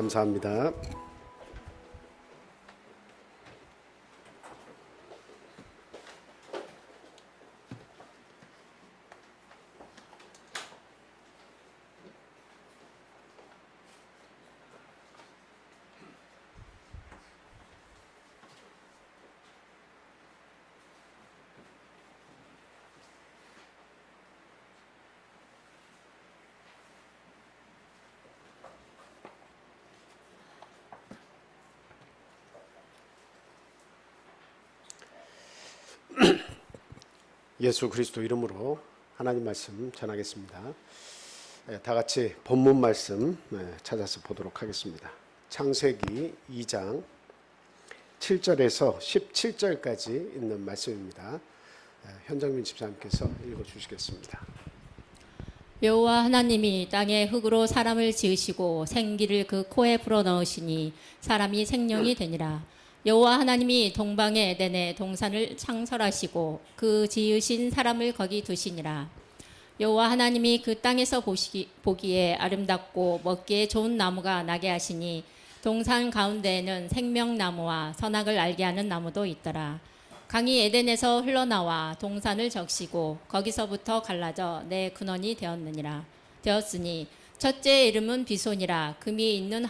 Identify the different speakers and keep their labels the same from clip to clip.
Speaker 1: 감사합니다. 예수 그리스도 이름으로 하나님 말씀 전하겠습니다. 다 같이 본문 말씀 찾아서 보도록 하겠습니다. 창세기 2장 7절에서 17절까지 있는 말씀입니다. 현정민 집사님께서 읽어주시겠습니다.
Speaker 2: 여호와 하나님이 땅에 흙으로 사람을 지으시고 생기를 그 코에 불어넣으시니 사람이 생명이 되니라. 여호와 하나님이 동방의 에덴에 동산을 창설하시고 그 지으신 사람을 거기 두시니라. 여호와 하나님이 그 땅에서 보기에 아름답고 먹기에 좋은 나무가 나게 하시니 동산 가운데에는 생명나무와 선악을 알게 하는 나무도 있더라. 강이 에덴에서 흘러나와 동산을 적시고 거기서부터 갈라져 내 근원이 되었으니 첫째의 이름은 비손이라. 금이 있는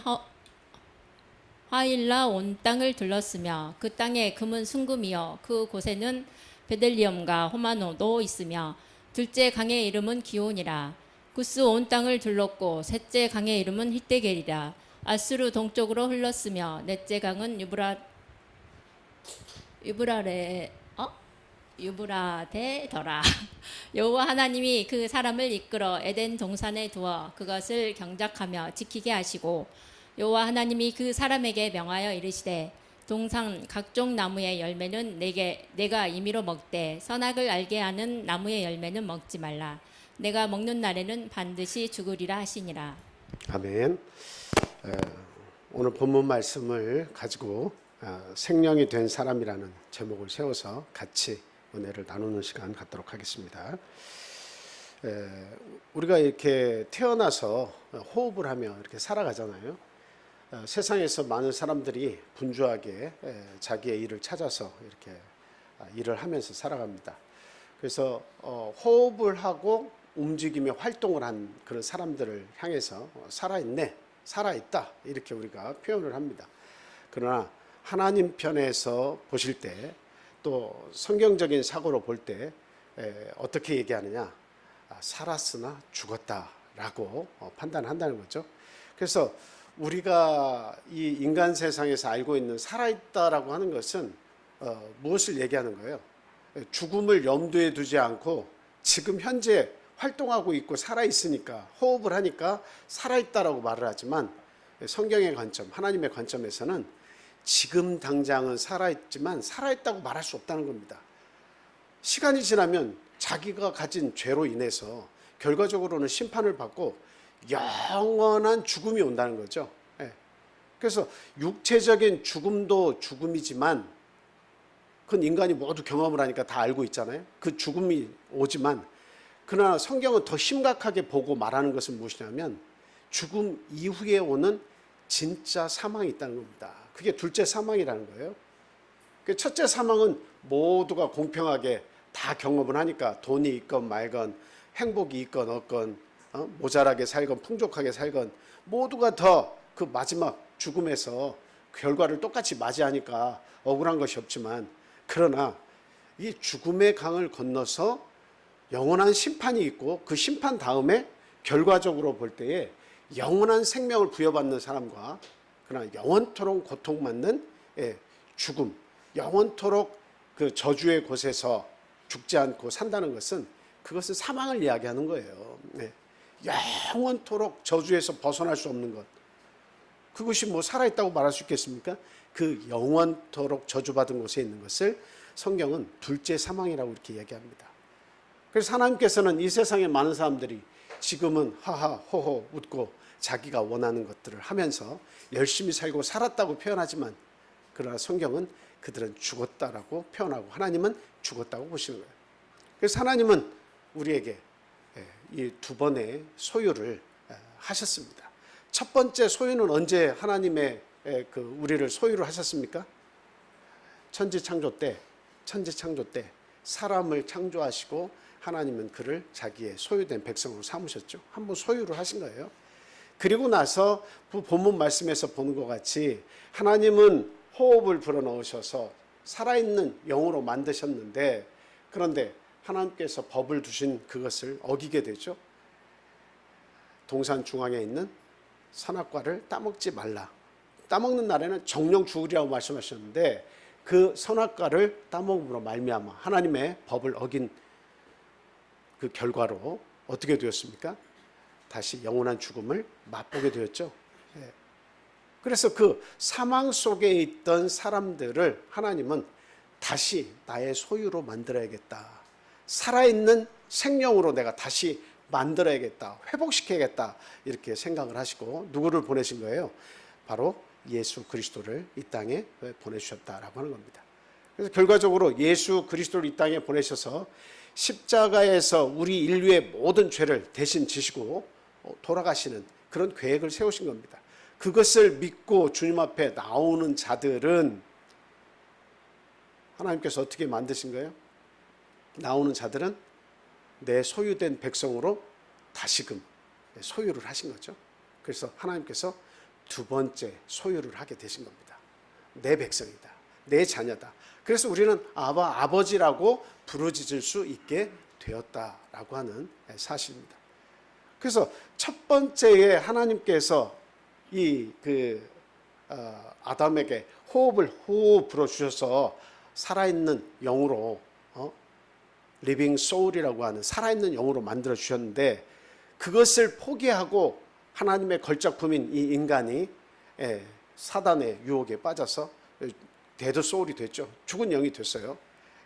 Speaker 2: 하일라 온 땅을 둘렀으며 그 땅에 금은 순금이요 그 곳에는 베델리엄과 호마노도 있으며 둘째 강의 이름은 기온이라. 구스 온 땅을 둘렀고 셋째 강의 이름은 히데겔이라. 아수르 동쪽으로 흘렀으며 넷째 강은 유브라데더라. 여호와 하나님이 그 사람을 이끌어 에덴 동산에 두어 그것을 경작하며 지키게 하시고 여호와 하나님이 그 사람에게 명하여 이르시되 동산 각종 나무의 열매는 내가 임의로 먹되 선악을 알게 하는 나무의 열매는 먹지 말라. 내가 먹는 날에는 반드시 죽으리라 하시니라.
Speaker 1: 아멘. 오늘 본문 말씀을 가지고 생명이 된 사람이라는 제목을 세워서 같이 은혜를 나누는 시간 갖도록 하겠습니다. 우리가 이렇게 태어나서 호흡을 하며 이렇게 살아가잖아요. 세상에서 많은 사람들이 분주하게 자기의 일을 찾아서 이렇게 일을 하면서 살아갑니다. 그래서 호흡을 하고 움직이며 활동을 한 그런 사람들을 향해서 살아있네, 살아있다 이렇게 우리가 표현을 합니다. 그러나 하나님 편에서 보실 때 또 성경적인 사고로 볼 때 어떻게 얘기하느냐, 살았으나 죽었다라고 판단한다는 거죠. 그래서 우리가 이 인간 세상에서 알고 있는 살아있다라고 하는 것은 무엇을 얘기하는 거예요? 죽음을 염두에 두지 않고 지금 현재 활동하고 있고 살아있으니까, 호흡을 하니까 살아있다라고 말을 하지만 성경의 관점, 하나님의 관점에서는 지금 당장은 살아있지만 살아있다고 말할 수 없다는 겁니다. 시간이 지나면 자기가 가진 죄로 인해서 결과적으로는 심판을 받고 영원한 죽음이 온다는 거죠. 그래서 육체적인 죽음도 죽음이지만 그건 인간이 모두 경험을 하니까 다 알고 있잖아요. 그 죽음이 오지만 그러나 성경은 더 심각하게 보고 말하는 것은 무엇이냐면 죽음 이후에 오는 진짜 사망이 있다는 겁니다. 그게 둘째 사망이라는 거예요. 첫째 사망은 모두가 공평하게 다 경험을 하니까 돈이 있건 말건 행복이 있건 없건 모자라게 살건 풍족하게 살건 모두가 더 그 마지막 죽음에서 결과를 똑같이 맞이하니까 억울한 것이 없지만, 그러나 이 죽음의 강을 건너서 영원한 심판이 있고 그 심판 다음에 결과적으로 볼 때에 영원한 생명을 부여받는 사람과 그러나 영원토록 고통받는 죽음, 영원토록 그 저주의 곳에서 죽지 않고 산다는 것은 그것은 사망을 이야기하는 거예요. 영원토록 저주에서 벗어날 수 없는 것, 그것이 뭐 살아있다고 말할 수 있겠습니까? 그 영원토록 저주받은 곳에 있는 것을 성경은 둘째 사망이라고 이렇게 얘기합니다. 그래서 하나님께서는 이 세상에 많은 사람들이 지금은 하하 호호 웃고 자기가 원하는 것들을 하면서 열심히 살고 살았다고 표현하지만, 그러나 성경은 그들은 죽었다라고 표현하고 하나님은 죽었다고 보시는 거예요. 그래서 하나님은 우리에게 이 두 번의 소유를 하셨습니다. 첫 번째 소유는 언제 하나님의 우리를 소유로 하셨습니까? 천지창조 때 사람을 창조하시고 하나님은 그를 자기의 소유된 백성으로 삼으셨죠. 한번 소유를 하신 거예요. 그리고 나서 본문 말씀에서 보는 것 같이 하나님은 호흡을 불어넣으셔서 살아있는 영으로 만드셨는데, 그런데 하나님께서 법을 두신 그것을 어기게 되죠. 동산 중앙에 있는 선악과를 따먹지 말라. 따먹는 날에는 정령 죽으리라고 말씀하셨는데, 그 선악과를 따먹음으로 말미암아 하나님의 법을 어긴 그 결과로 어떻게 되었습니까? 다시 영원한 죽음을 맛보게 되었죠. 그래서 그 사망 속에 있던 사람들을 하나님은 다시 나의 소유로 만들어야겠다. 살아있는 생명으로 내가 다시 만들어야겠다. 회복시켜야겠다. 이렇게 생각을 하시고 누구를 보내신 거예요? 바로 예수 그리스도를 이 땅에 보내주셨다라고 하는 겁니다. 그래서 결과적으로 예수 그리스도를 이 땅에 보내셔서 십자가에서 우리 인류의 모든 죄를 대신 지시고 돌아가시는 그런 계획을 세우신 겁니다. 그것을 믿고 주님 앞에 나오는 자들은 하나님께서 어떻게 만드신 거예요? 나오는 자들은 내 소유된 백성으로 다시금 소유를 하신 거죠. 그래서 하나님께서 두 번째 소유를 하게 되신 겁니다. 내 백성이다. 내 자녀다. 그래서 우리는 아버지라고 부르짖을 수 있게 되었다라고 하는 사실입니다. 그래서 첫 번째에 하나님께서 아담에게 호흡을 불어주셔서 살아있는 영으로 리빙 소울이라고 하는 살아있는 영으로 만들어 주셨는데, 그것을 포기하고 하나님의 걸작품인 이 인간이 사단의 유혹에 빠져서 데드 소울이 됐죠. 죽은 영이 됐어요.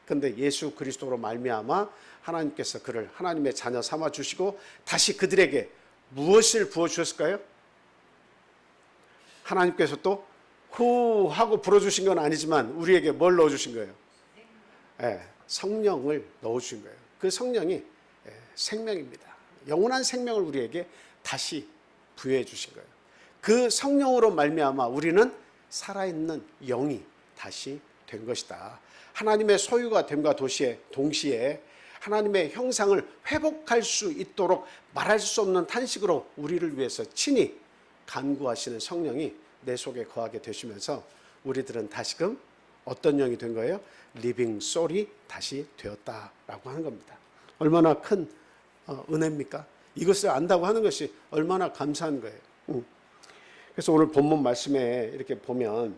Speaker 1: 그런데 예수 그리스도로 말미암아 하나님께서 그를 하나님의 자녀 삼아 주시고 다시 그들에게 무엇을 부어 주셨을까요? 하나님께서 또 후 하고 불어주신 건 아니지만 우리에게 뭘 넣어주신 거예요? 성령을 넣어주신 거예요. 그 성령이 생명입니다. 영원한 생명을 우리에게 다시 부여해 주신 거예요. 그 성령으로 말미암아 우리는 살아있는 영이 다시 된 것이다. 하나님의 소유가 됨과 동시에 하나님의 형상을 회복할 수 있도록 말할 수 없는 탄식으로 우리를 위해서 친히 간구하시는 성령이 내 속에 거하게 되시면서 우리들은 다시금 어떤 영이 된 거예요? 리빙 소울이 다시 되었다라고 하는 겁니다. 얼마나 큰 은혜입니까? 이것을 안다고 하는 것이 얼마나 감사한 거예요. 그래서 오늘 본문 말씀에 이렇게 보면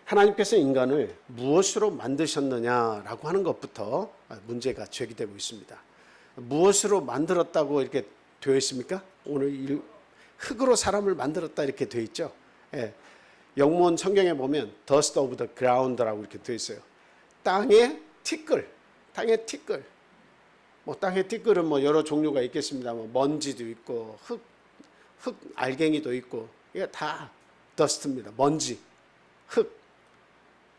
Speaker 1: 하나님께서 인간을 무엇으로 만드셨느냐라고 하는 것부터 문제가 제기되고 있습니다. 무엇으로 만들었다고 이렇게 되어 있습니까? 오늘 흙으로 사람을 만들었다 이렇게 되어 있죠. 영문 성경에 보면 dust of the ground라고 이렇게 되어 있어요. 땅의 티끌. 땅의 티끌은 뭐 여러 종류가 있겠습니다. 먼지도 있고 흙 알갱이도 있고, 이게 다 dust입니다. 먼지, 흙,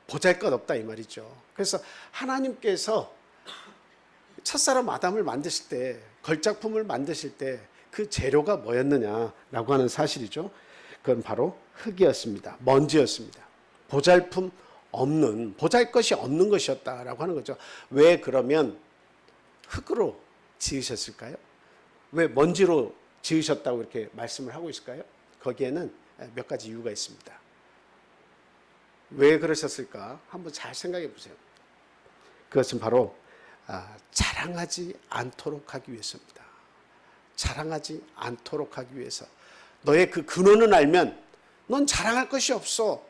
Speaker 1: 보잘것없다 이 말이죠. 그래서 하나님께서 첫사람 아담을 만드실 때, 걸작품을 만드실 때 그 재료가 뭐였느냐라고 하는 사실이죠. 그건 바로 흙이었습니다. 먼지였습니다. 보잘것이 없는 것이었다라고 하는 거죠. 왜 그러면 흙으로 지으셨을까요? 왜 먼지로 지으셨다고 이렇게 말씀을 하고 있을까요? 거기에는 몇 가지 이유가 있습니다. 왜 그러셨을까? 한번 잘 생각해 보세요. 그것은 바로 자랑하지 않도록 하기 위해서입니다. 자랑하지 않도록 하기 위해서. 너의 그 근원을 알면 넌 자랑할 것이 없어.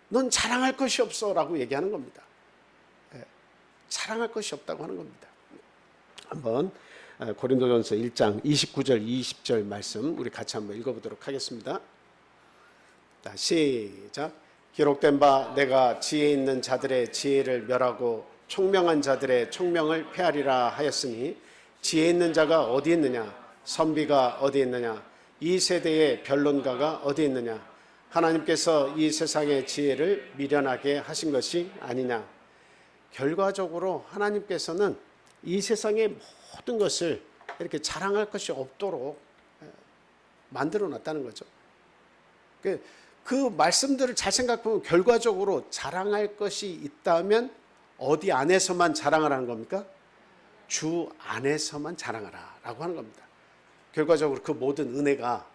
Speaker 1: 넌 자랑할 것이 없어 라고 얘기하는 겁니다. 자랑할 것이 없다고 하는 겁니다. 한번 고린도전서 1장 29절 20절 말씀 우리 같이 한번 읽어보도록 하겠습니다. 시작. 기록된 바 내가 지혜 있는 자들의 지혜를 멸하고 총명한 자들의 총명을 폐하리라 하였으니 지혜 있는 자가 어디 있느냐? 선비가 어디 있느냐? 이 세대의 변론가가 어디 있느냐? 하나님께서 이 세상의 지혜를 미련하게 하신 것이 아니냐? 결과적으로 하나님께서는 이 세상의 모든 것을 이렇게 자랑할 것이 없도록 만들어 놨다는 거죠. 그 말씀들을 잘 생각해보면 결과적으로 자랑할 것이 있다면 어디 안에서만 자랑을 하는 겁니까? 주 안에서만 자랑하라 라고 하는 겁니다. 결과적으로 그 모든 은혜가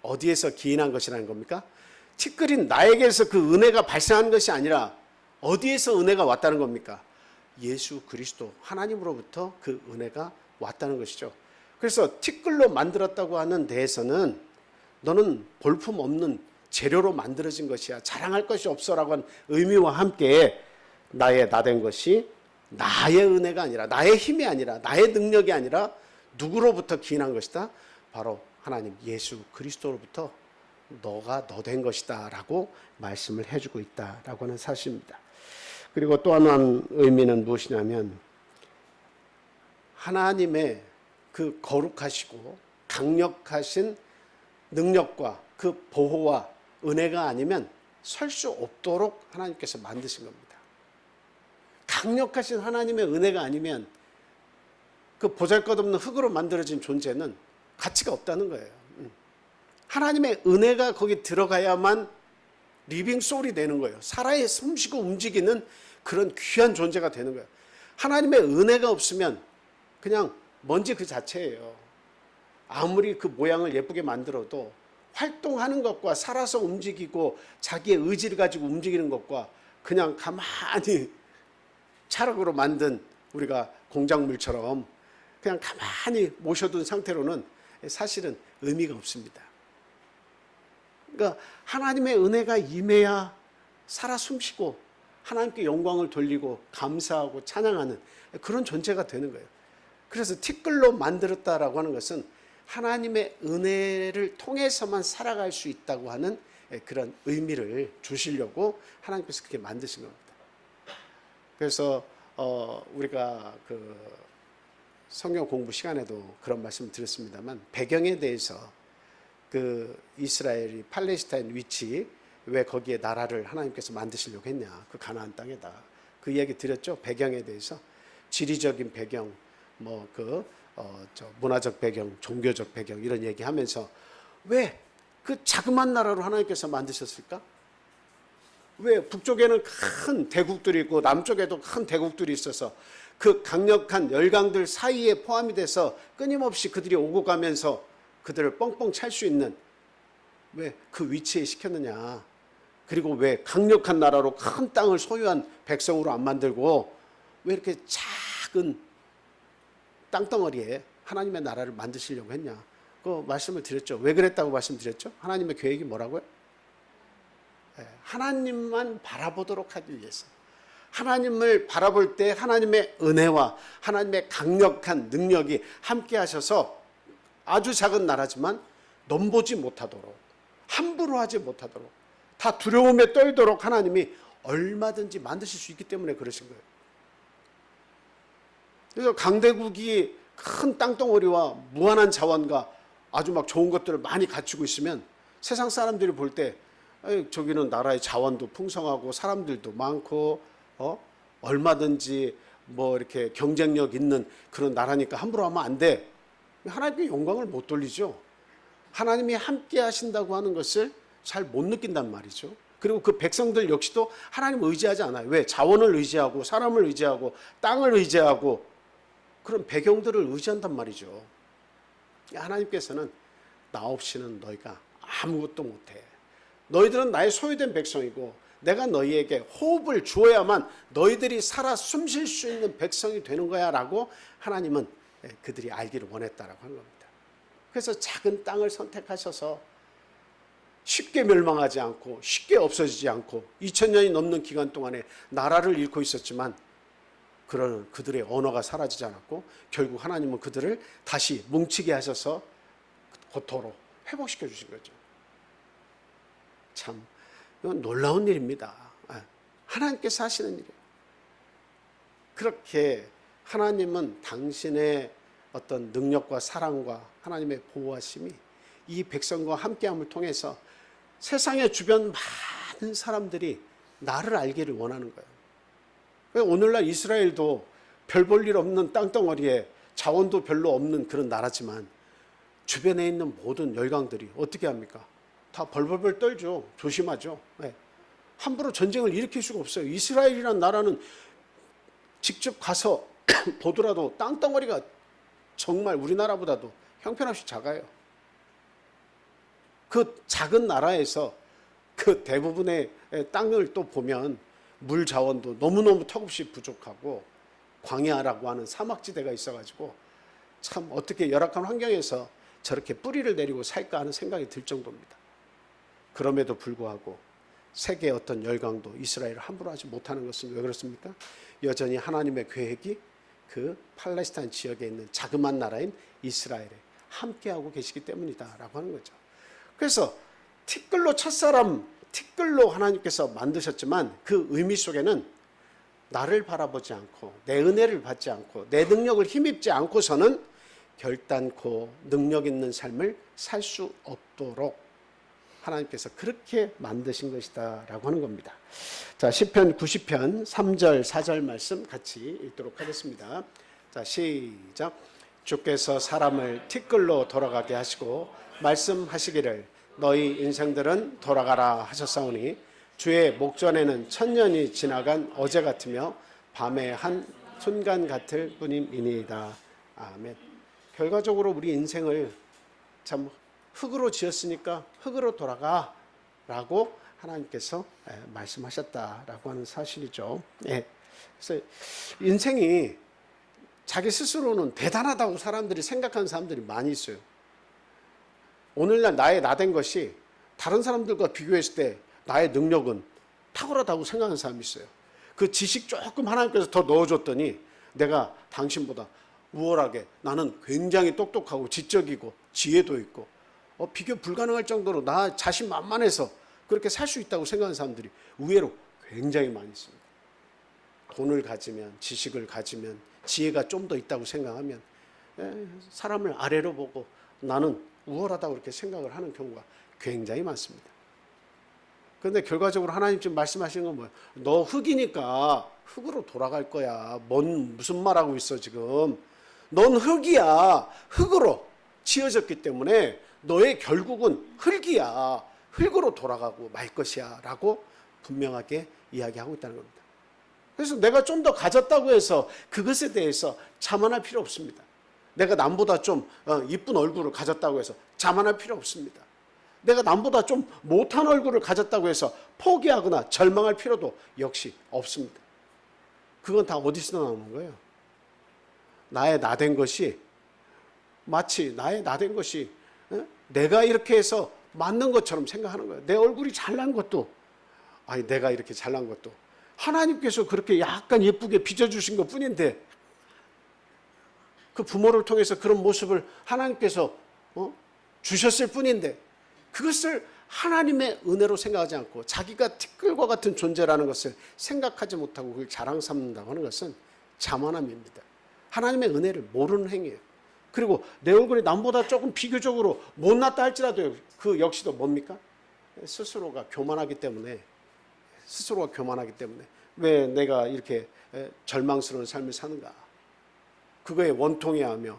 Speaker 1: 어디에서 기인한 것이라는 겁니까? 티끌인 나에게서 그 은혜가 발생한 것이 아니라 어디에서 은혜가 왔다는 겁니까? 예수 그리스도 하나님으로부터 그 은혜가 왔다는 것이죠. 그래서 티끌로 만들었다고 하는 데에서는 너는 볼품없는 재료로 만들어진 것이야, 자랑할 것이 없어라고 하는 의미와 함께 나의 나된 것이 나의 은혜가 아니라, 나의 힘이 아니라, 나의 능력이 아니라 누구로부터 기인한 것이다? 바로 하나님 예수 그리스도로부터 너가 너 된 것이다 라고 말씀을 해주고 있다라고 하는 사실입니다. 그리고 또 하나 의미는 무엇이냐면, 하나님의 그 거룩하시고 강력하신 능력과 그 보호와 은혜가 아니면 설 수 없도록 하나님께서 만드신 겁니다. 강력하신 하나님의 은혜가 아니면 그 보잘것없는 흙으로 만들어진 존재는 가치가 없다는 거예요. 하나님의 은혜가 거기 들어가야만 리빙 소울이 되는 거예요. 살아야 숨쉬고 움직이는 그런 귀한 존재가 되는 거예요. 하나님의 은혜가 없으면 그냥 먼지 그 자체예요. 아무리 그 모양을 예쁘게 만들어도 활동하는 것과 살아서 움직이고 자기의 의지를 가지고 움직이는 것과 그냥 가만히 찰흙으로 만든 우리가 공작물처럼 그냥 가만히 모셔둔 상태로는 사실은 의미가 없습니다. 그러니까 하나님의 은혜가 임해야 살아 숨쉬고 하나님께 영광을 돌리고 감사하고 찬양하는 그런 존재가 되는 거예요. 그래서 티끌로 만들었다라고 하는 것은 하나님의 은혜를 통해서만 살아갈 수 있다고 하는 그런 의미를 주시려고 하나님께서 그렇게 만드신 겁니다. 그래서 우리가 그 성경 공부 시간에도 그런 말씀을 드렸습니다만, 배경에 대해서 그 이스라엘이 팔레스타인 위치, 왜 거기에 나라를 하나님께서 만드시려고 했냐, 그 가나안 땅에다, 그 이야기 드렸죠. 배경에 대해서 지리적인 배경, 뭐 그 문화적 배경, 종교적 배경 이런 얘기하면서 왜 그 자그마한 나라로 하나님께서 만드셨을까? 왜 북쪽에는 큰 대국들이 있고 남쪽에도 큰 대국들이 있어서 그 강력한 열강들 사이에 포함이 돼서 끊임없이 그들이 오고 가면서 그들을 뻥뻥 찰 수 있는, 왜 그 위치에 시켰느냐? 그리고 왜 강력한 나라로 큰 땅을 소유한 백성으로 안 만들고 왜 이렇게 작은 땅덩어리에 하나님의 나라를 만드시려고 했냐? 그 말씀을 드렸죠. 왜 그랬다고 말씀드렸죠? 하나님의 계획이 뭐라고요? 하나님만 바라보도록 하기 위해서, 하나님을 바라볼 때 하나님의 은혜와 하나님의 강력한 능력이 함께 하셔서 아주 작은 나라지만 넘보지 못하도록, 함부로 하지 못하도록, 다 두려움에 떨도록 하나님이 얼마든지 만드실 수 있기 때문에 그러신 거예요. 그래서 강대국이 큰 땅덩어리와 무한한 자원과 아주 막 좋은 것들을 많이 갖추고 있으면 세상 사람들이 볼 때 저기는 나라의 자원도 풍성하고 사람들도 많고 얼마든지 뭐 이렇게 경쟁력 있는 그런 나라니까 함부로 하면 안 돼. 하나님께 영광을 못 돌리죠. 하나님이 함께 하신다고 하는 것을 잘 못 느낀단 말이죠. 그리고 그 백성들 역시도 하나님을 의지하지 않아요. 왜? 자원을 의지하고 사람을 의지하고 땅을 의지하고 그런 배경들을 의지한단 말이죠. 하나님께서는 나 없이는 너희가 아무것도 못해. 너희들은 나의 소유된 백성이고 내가 너희에게 호흡을 주어야만 너희들이 살아 숨쉴 수 있는 백성이 되는 거야 라고 하나님은 그들이 알기를 원했다라고 하는 겁니다. 그래서 작은 땅을 선택하셔서 쉽게 멸망하지 않고 쉽게 없어지지 않고 2000년이 넘는 기간 동안에 나라를 잃고 있었지만 그런 그들의 언어가 사라지지 않았고 결국 하나님은 그들을 다시 뭉치게 하셔서 고토로 회복시켜 주신 거죠. 참 이건 놀라운 일입니다. 하나님께서 하시는 일이에요. 그렇게 하나님은 당신의 어떤 능력과 사랑과 하나님의 보호하심이 이 백성과 함께함을 통해서 세상의 주변 많은 사람들이 나를 알기를 원하는 거예요. 오늘날 이스라엘도 별 볼 일 없는 땅덩어리에 자원도 별로 없는 그런 나라지만 주변에 있는 모든 열강들이 어떻게 합니까? 다 벌벌벌 떨죠. 조심하죠. 네. 함부로 전쟁을 일으킬 수가 없어요. 이스라엘이라는 나라는 직접 가서 보더라도 땅덩어리가 정말 우리나라보다도 형편없이 작아요. 그 작은 나라에서 그 대부분의 땅을 또 보면 물 자원도 너무너무 턱없이 부족하고 광야라고 하는 사막지대가 있어가지고 참 어떻게 열악한 환경에서 저렇게 뿌리를 내리고 살까 하는 생각이 들 정도입니다. 그럼에도 불구하고 세계의 어떤 열강도 이스라엘을 함부로 하지 못하는 것은 왜 그렇습니까? 여전히 하나님의 계획이 그 팔레스타인 지역에 있는 자그마한 나라인 이스라엘에 함께하고 계시기 때문이다라고 하는 거죠. 그래서 티끌로 첫사람, 티끌로 하나님께서 만드셨지만 그 의미 속에는 나를 바라보지 않고 내 은혜를 받지 않고 내 능력을 힘입지 않고서는 결단코 능력 있는 삶을 살 수 없도록 하나님께서 그렇게 만드신 것이다 라고 하는 겁니다. 자, 시편 90편 3절 4절 말씀 같이 읽도록 하겠습니다. 자, 시작. 주께서 사람을 티끌로 돌아가게 하시고 말씀하시기를 너희 인생들은 돌아가라 하셨사오니 주의 목전에는 천년이 지나간 어제 같으며 밤의 한 순간 같을 뿐임이니이다. 아멘. 결과적으로 우리 인생을 참 흙으로 지었으니까 흙으로 돌아가 라고 하나님께서 말씀하셨다라고 하는 사실이죠. 그래서 인생이 자기 스스로는 대단하다고 사람들이 생각하는 사람들이 많이 있어요. 오늘날 나의 나된 것이 다른 사람들과 비교했을 때 나의 능력은 탁월하다고 생각하는 사람이 있어요. 그 지식 조금 하나님께서 더 넣어줬더니 내가 당신보다 우월하게 나는 굉장히 똑똑하고 지적이고 지혜도 있고 비교 불가능할 정도로 나 자신만만해서 그렇게 살 수 있다고 생각하는 사람들이 의외로 굉장히 많이 있습니다. 돈을 가지면 지식을 가지면 지혜가 좀 더 있다고 생각하면 사람을 아래로 보고 나는 우월하다고 그렇게 생각을 하는 경우가 굉장히 많습니다. 그런데 결과적으로 하나님 지금 말씀하시는 건 뭐예요? 너 흙이니까 흙으로 돌아갈 거야. 무슨 말하고 있어 지금. 넌 흙이야. 흙으로 지어졌기 때문에 너의 결국은 흙이야. 흙으로 돌아가고 말 것이야 라고 분명하게 이야기하고 있다는 겁니다. 그래서 내가 좀 더 가졌다고 해서 그것에 대해서 자만할 필요 없습니다. 내가 남보다 좀 이쁜 얼굴을 가졌다고 해서 자만할 필요 없습니다. 내가 남보다 좀 못한 얼굴을 가졌다고 해서 포기하거나 절망할 필요도 역시 없습니다. 그건 다 어디서 나오는 거예요? 나의 나된 것이 마치 나의 나된 것이 내가 이렇게 해서 맞는 것처럼 생각하는 거예요. 내 얼굴이 잘난 것도 아니 내가 이렇게 잘난 것도 하나님께서 그렇게 약간 예쁘게 빚어주신 것 뿐인데 그 부모를 통해서 그런 모습을 하나님께서 주셨을 뿐인데 그것을 하나님의 은혜로 생각하지 않고 자기가 티끌과 같은 존재라는 것을 생각하지 못하고 그걸 자랑 삼는다고 하는 것은 자만함입니다. 하나님의 은혜를 모르는 행위예요. 그리고 내 얼굴이 남보다 조금 비교적으로 못났다 할지라도 그 역시도 뭡니까? 스스로가 교만하기 때문에 왜 내가 이렇게 절망스러운 삶을 사는가? 그거에 원통해하며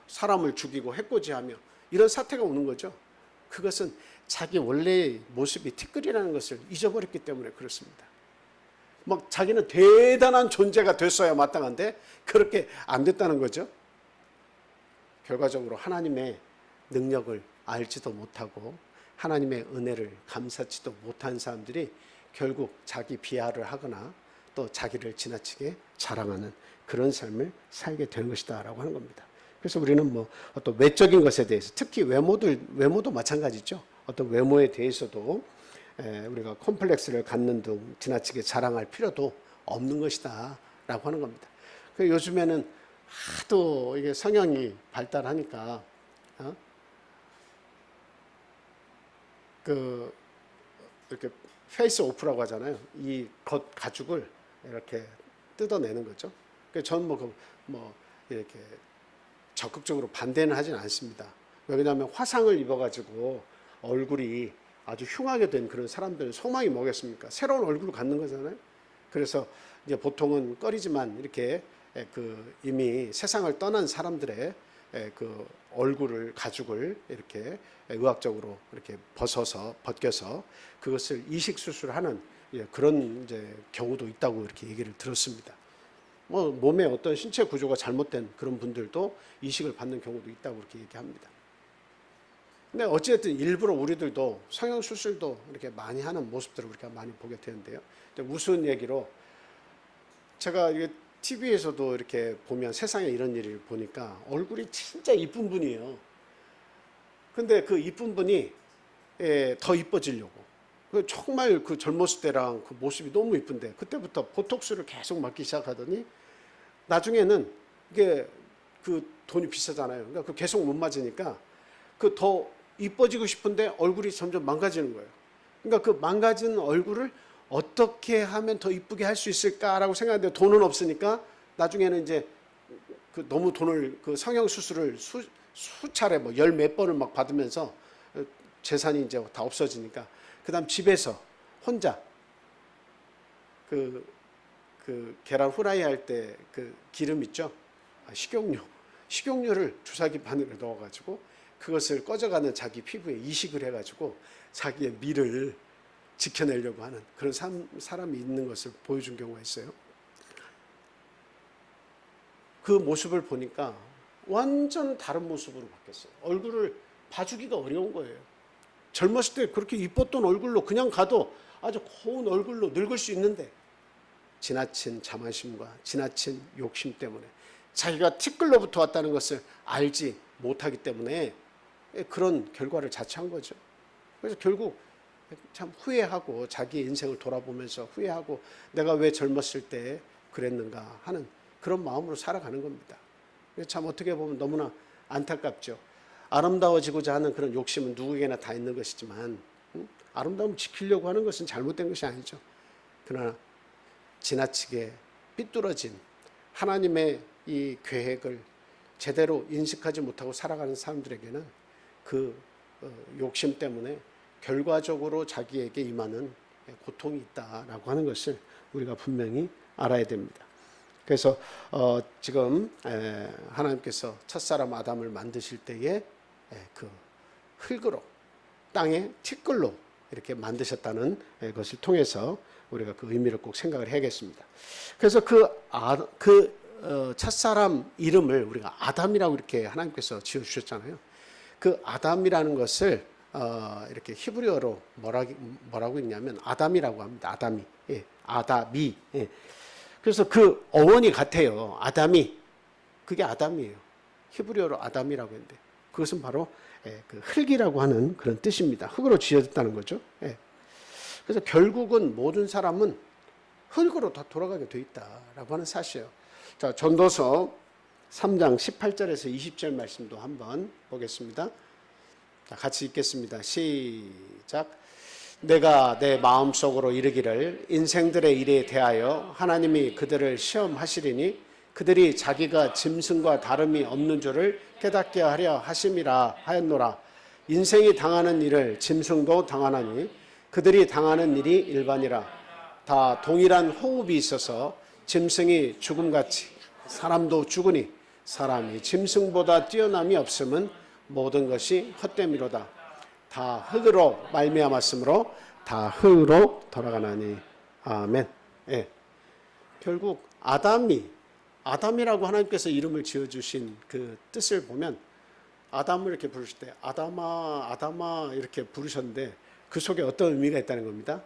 Speaker 1: 사람을 죽이고 해코지하며 이런 사태가 오는 거죠. 그것은 자기 원래의 모습이 티끌이라는 것을 잊어버렸기 때문에 그렇습니다. 막 자기는 대단한 존재가 됐어야 마땅한데 그렇게 안 됐다는 거죠. 결과적으로 하나님의 능력을 알지도 못하고 하나님의 은혜를 감사치도 못한 사람들이 결국 자기 비하를 하거나 또 자기를 지나치게 자랑하는 그런 삶을 살게 되는 것이다 라고 하는 겁니다. 그래서 우리는 뭐 어떤 외적인 것에 대해서 특히 외모도 마찬가지죠. 어떤 외모에 대해서도 우리가 콤플렉스를 갖는 등 지나치게 자랑할 필요도 없는 것이다 라고 하는 겁니다. 요즘에는 하도 이게 성향이 발달하니까 이렇게 페이스 오프라고 하잖아요. 이 겉 가죽을 이렇게 뜯어내는 거죠. 그래서 저는 뭐 이렇게 적극적으로 반대는 하진 않습니다. 왜냐하면 화상을 입어가지고 얼굴이 아주 흉하게 된 그런 사람들은 소망이 뭐겠습니까? 새로운 얼굴을 갖는 거잖아요. 그래서 이제 보통은 꺼리지만 이렇게 이미 세상을 떠난 사람들의 얼굴을 가죽을 이렇게 의학적으로 이렇게 벗겨서 그것을 이식 수술하는 그런 이제 경우도 있다고 이렇게 얘기를 들었습니다. 뭐 몸의 어떤 신체 구조가 잘못된 그런 분들도 이식을 받는 경우도 있다고 이렇게 얘기합니다. 근데 어쨌든 일부러 우리들도 성형 수술도 이렇게 많이 하는 모습들을 우리가 많이 보게 되는데요. 우스운 얘기로 제가 이게 TV에서도 이렇게 보면 세상에 이런 일을 보니까 얼굴이 진짜 이쁜 분이에요. 근데 그 이쁜 분이 더 이뻐지려고 정말 그 젊었을 때랑 그 모습이 너무 이쁜데 그때부터 보톡스를 계속 맞기 시작하더니 나중에는 이게 그 돈이 비싸잖아요. 그러니까 그 계속 못 맞으니까 그 더 이뻐지고 싶은데 얼굴이 점점 망가지는 거예요. 그러니까 그 망가진 얼굴을 어떻게 하면 더 이쁘게 할 수 있을까라고 생각하는데 돈은 없으니까 나중에는 이제 그 너무 돈을 그 성형 수술을 수차례 뭐 열 몇 번을 막 받으면서 재산이 이제 다 없어지니까 그다음 집에서 혼자 그 계란 후라이 할 때 그 기름 있죠? 식용유를 주사기 바늘에 넣어가지고 그것을 꺼져가는 자기 피부에 이식을 해가지고 자기의 미를 지켜내려고 하는 그런 사람이 있는 것을 보여준 경우가 있어요. 그 모습을 보니까 완전 다른 모습으로 바뀌었어요. 얼굴을 봐주기가 어려운 거예요. 젊었을 때 그렇게 이뻤던 얼굴로 그냥 가도 아주 고운 얼굴로 늙을 수 있는데 지나친 자만심과 지나친 욕심 때문에 자기가 티끌로부터 왔다는 것을 알지 못하기 때문에 그런 결과를 자초한 거죠. 그래서 결국 참 후회하고 자기의 인생을 돌아보면서 후회하고 내가 왜 젊었을 때 그랬는가 하는 그런 마음으로 살아가는 겁니다. 참 어떻게 보면 너무나 안타깝죠. 아름다워지고자 하는 그런 욕심은 누구에게나 다 있는 것이지만 아름다움을 지키려고 하는 것은 잘못된 것이 아니죠. 그러나 지나치게 삐뚤어진 하나님의 이 계획을 제대로 인식하지 못하고 살아가는 사람들에게는 그 욕심 때문에 결과적으로 자기에게 임하는 고통이 있다라고 하는 것을 우리가 분명히 알아야 됩니다. 그래서 지금 하나님께서 첫사람 아담을 만드실 때에 그 흙으로 땅의 티끌로 이렇게 만드셨다는 것을 통해서 우리가 그 의미를 꼭 생각을 해야겠습니다. 그래서 첫사람 이름을 우리가 아담이라고 이렇게 하나님께서 지어주셨잖아요. 그 아담이라는 것을 이렇게 히브리어로 뭐라고 읽냐면 아담이라고 합니다. 아담이. 예, 아담이. 예. 그래서 그 어원이 같아요. 아담이. 그게 아담이에요. 히브리어로 아담이라고 했는데 그것은 바로 그 흙이라고 하는 그런 뜻입니다. 흙으로 지어졌다는 거죠. 예. 그래서 결국은 모든 사람은 흙으로 다 돌아가게 돼 있다라고 하는 사실이에요. 자, 전도서 3장 18절에서 20절 말씀도 한번 보겠습니다. 자, 같이 읽겠습니다. 시작. 내가 내 마음속으로 이르기를 인생들의 일에 대하여 하나님이 그들을 시험하시리니 그들이 자기가 짐승과 다름이 없는 줄을 깨닫게 하려 하심이라 하였노라. 인생이 당하는 일을 짐승도 당하나니 그들이 당하는 일이 일반이라. 다 동일한 호흡이 있어서 짐승이 죽음같이 사람도 죽으니 사람이 짐승보다 뛰어남이 없음은 모든 것이 헛됨이로다. 다 흙으로 말미암았으므로 다 흙으로 돌아가나니. 아멘. 예. 결국 아담이라고 하나님께서 이름을 지어주신 그 뜻을 보면 아담을 이렇게 부르실 때 아담아 이렇게 부르셨는데 그 속에 어떤 의미가 있다는 겁니다.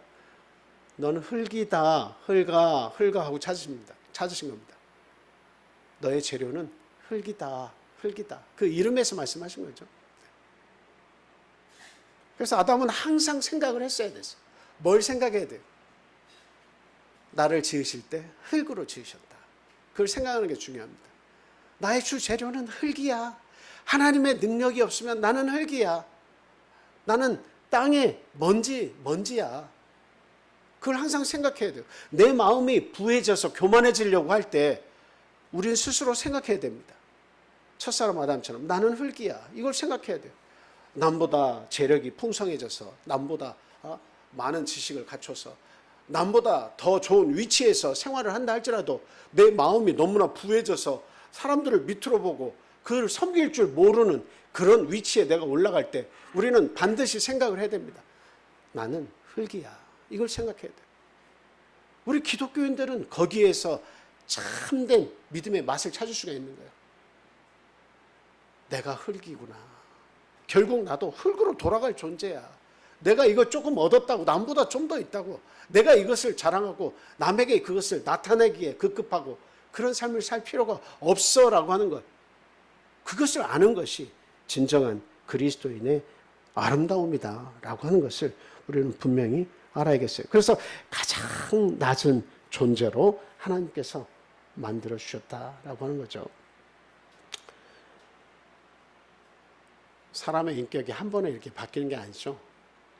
Speaker 1: 너는 흙이다, 흙아 하고 찾으신 겁니다. 너의 재료는 흙이다. 그 이름에서 말씀하신 거죠. 그래서 아담은 항상 생각을 했어야 됐어요. 뭘 생각해야 돼요? 나를 지으실 때 흙으로 지으셨다. 그걸 생각하는 게 중요합니다. 나의 주 재료는 흙이야. 하나님의 능력이 없으면 나는 흙이야. 나는 땅의 먼지야. 그걸 항상 생각해야 돼요. 내 마음이 부해져서 교만해지려고 할 때 우리는 스스로 생각해야 됩니다. 첫사람 아담처럼 나는 흙이야. 이걸 생각해야 돼요. 남보다 재력이 풍성해져서 남보다 많은 지식을 갖춰서 남보다 더 좋은 위치에서 생활을 한다 할지라도 내 마음이 너무나 부해져서 사람들을 밑으로 보고 그를 섬길 줄 모르는 그런 위치에 내가 올라갈 때 우리는 반드시 생각을 해야 됩니다. 나는 흙이야. 이걸 생각해야 돼. 우리 기독교인들은 거기에서 참된 믿음의 맛을 찾을 수가 있는 거예요. 내가 흙이구나. 결국 나도 흙으로 돌아갈 존재야. 내가 이거 조금 얻었다고 남보다 좀 더 있다고 내가 이것을 자랑하고 남에게 그것을 나타내기에 급급하고 그런 삶을 살 필요가 없어라고 하는 것. 그것을 아는 것이 진정한 그리스도인의 아름다움이다라고 하는 것을 우리는 분명히 알아야겠어요. 그래서 가장 낮은 존재로 하나님께서 만들어 주셨다라고 하는 거죠. 사람의 인격이 한 번에 이렇게 바뀌는 게 아니죠.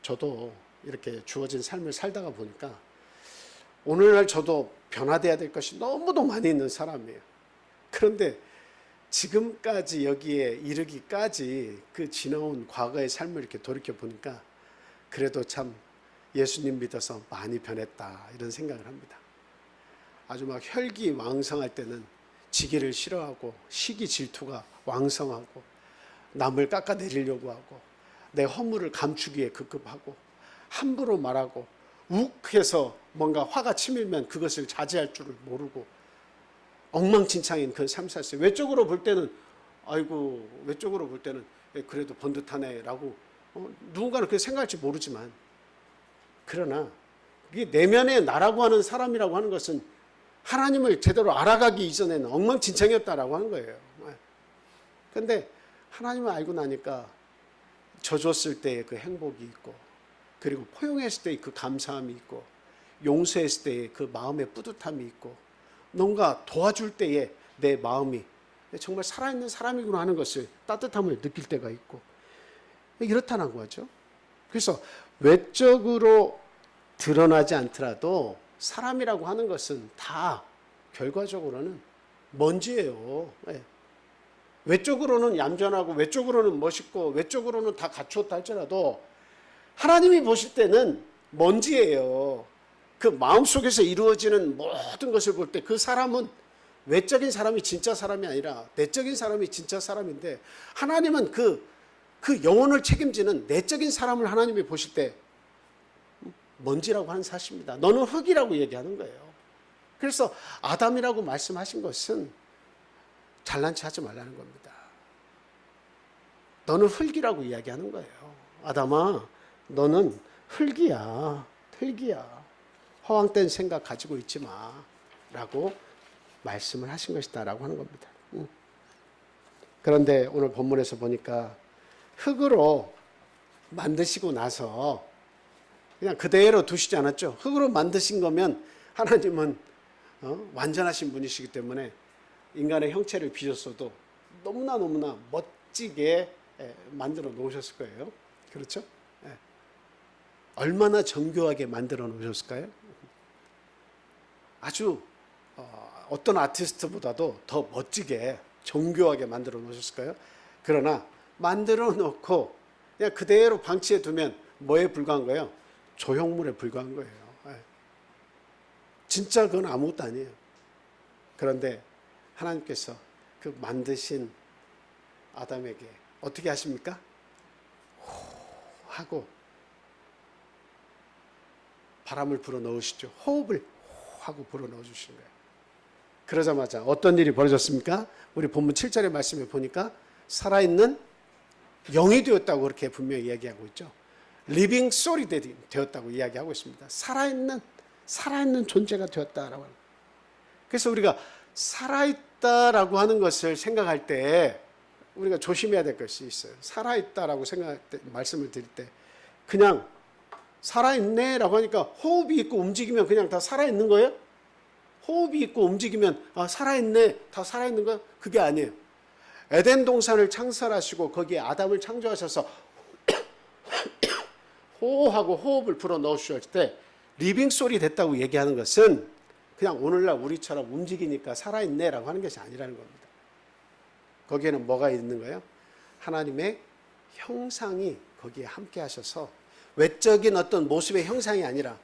Speaker 1: 저도 이렇게 주어진 삶을 살다가 보니까 오늘날 저도 변화돼야 될 것이 너무도 많이 있는 사람이에요. 그런데 지금까지 여기에 이르기까지 그 지나온 과거의 삶을 이렇게 돌이켜 보니까 그래도 참 예수님 믿어서 많이 변했다 이런 생각을 합니다. 아주 막 혈기왕성할 때는 지기를 싫어하고 시기 질투가 왕성하고 남을 깎아내리려고 하고 내 허물을 감추기 위해 급급하고 함부로 말하고 욱해서 뭔가 화가 치밀면 그것을 자제할 줄을 모르고 엉망진창인 그 삶을 살았어요. 외적으로 볼 때는 아이고 외적으로 볼 때는 그래도 번듯하네 라고 누군가는 그렇게 생각할지 모르지만 그러나 이게 내면의 나라고 하는 사람이라고 하는 것은 하나님을 제대로 알아가기 이전에는 엉망진창이었다라고 하는 거예요. 그런데 하나님을 알고 나니까 져줬을 때의 그 행복이 있고 그리고 포용했을 때의 그 감사함이 있고 용서했을 때의 그 마음의 뿌듯함이 있고 뭔가 도와줄 때의 내 마음이 정말 살아있는 사람이구나 하는 것을 따뜻함을 느낄 때가 있고 이렇다는 거죠. 그래서 외적으로 드러나지 않더라도 사람이라고 하는 것은 다 결과적으로는 먼지예요. 외적으로는 얌전하고 외적으로는 멋있고 외적으로는 다 갖추었다 할지라도 하나님이 보실 때는 먼지예요. 그 마음속에서 이루어지는 모든 것을 볼 때 그 사람은 외적인 사람이 진짜 사람이 아니라 내적인 사람이 진짜 사람인데 하나님은 그 영혼을 책임지는 내적인 사람을 하나님이 보실 때 먼지라고 하는 사실입니다. 너는 흙이라고 얘기하는 거예요. 그래서 아담이라고 말씀하신 것은 잘난 체 하지 말라는 겁니다. 너는 흙이라고 이야기하는 거예요. 아담아, 너는 흙이야. 흙이야. 허황된 생각 가지고 있지 마. 라고 말씀을 하신 것이다. 라고 하는 겁니다. 그런데 오늘 본문에서 보니까 흙으로 만드시고 나서 그냥 그대로 두시지 않았죠. 흙으로 만드신 거면 하나님은 완전하신 분이시기 때문에 인간의 형체를 빚었어도 너무나 멋지게 만들어 놓으셨을 거예요. 그렇죠? 얼마나 정교하게 만들어 놓으셨을까요? 아주 어떤 아티스트보다도 더 멋지게 정교하게 만들어 놓으셨을까요? 그러나 만들어 놓고 그냥 그대로 방치해 두면 뭐에 불과한 거예요? 조형물에 불과한 거예요. 진짜 그건 아무것도 아니에요. 그런데 하나님께서 그 만드신 아담에게 어떻게 하십니까? 호 하고 바람을 불어 넣으시죠. 호흡을 호 하고 불어 넣어 주시는 거예요. 그러자마자 어떤 일이 벌어졌습니까? 우리 본문 7절의 말씀에 보니까 살아있는 영이 되었다고 그렇게 분명히 이야기하고 있죠. 리빙 소울이 되었다고 이야기하고 있습니다. 살아있는 존재가 되었다라고 합니다. 그래서 우리가 살아있다라고 하는 것을 생각할 때 우리가 조심해야 될 것이 있어요. 살아있다라고 생각할 때, 말씀을 드릴 때 그냥 살아있네라고 하니까 호흡이 있고 움직이면 그냥 다 살아있는 거예요? 호흡이 있고 움직이면 살아있네, 다 살아있는 거예요? 그게 아니에요. 에덴 동산을 창설하시고 거기에 아담을 창조하셔서 호하고 호흡을 불어 넣으셨을 때 리빙 소리 됐다고 얘기하는 것은 그냥 오늘날 우리처럼 움직이니까 살아있네라고 하는 것이 아니라는 겁니다. 거기에는 뭐가 있는 거예요? 하나님의 형상이 거기에 함께 하셔서 외적인 어떤 모습의 형상이 아니라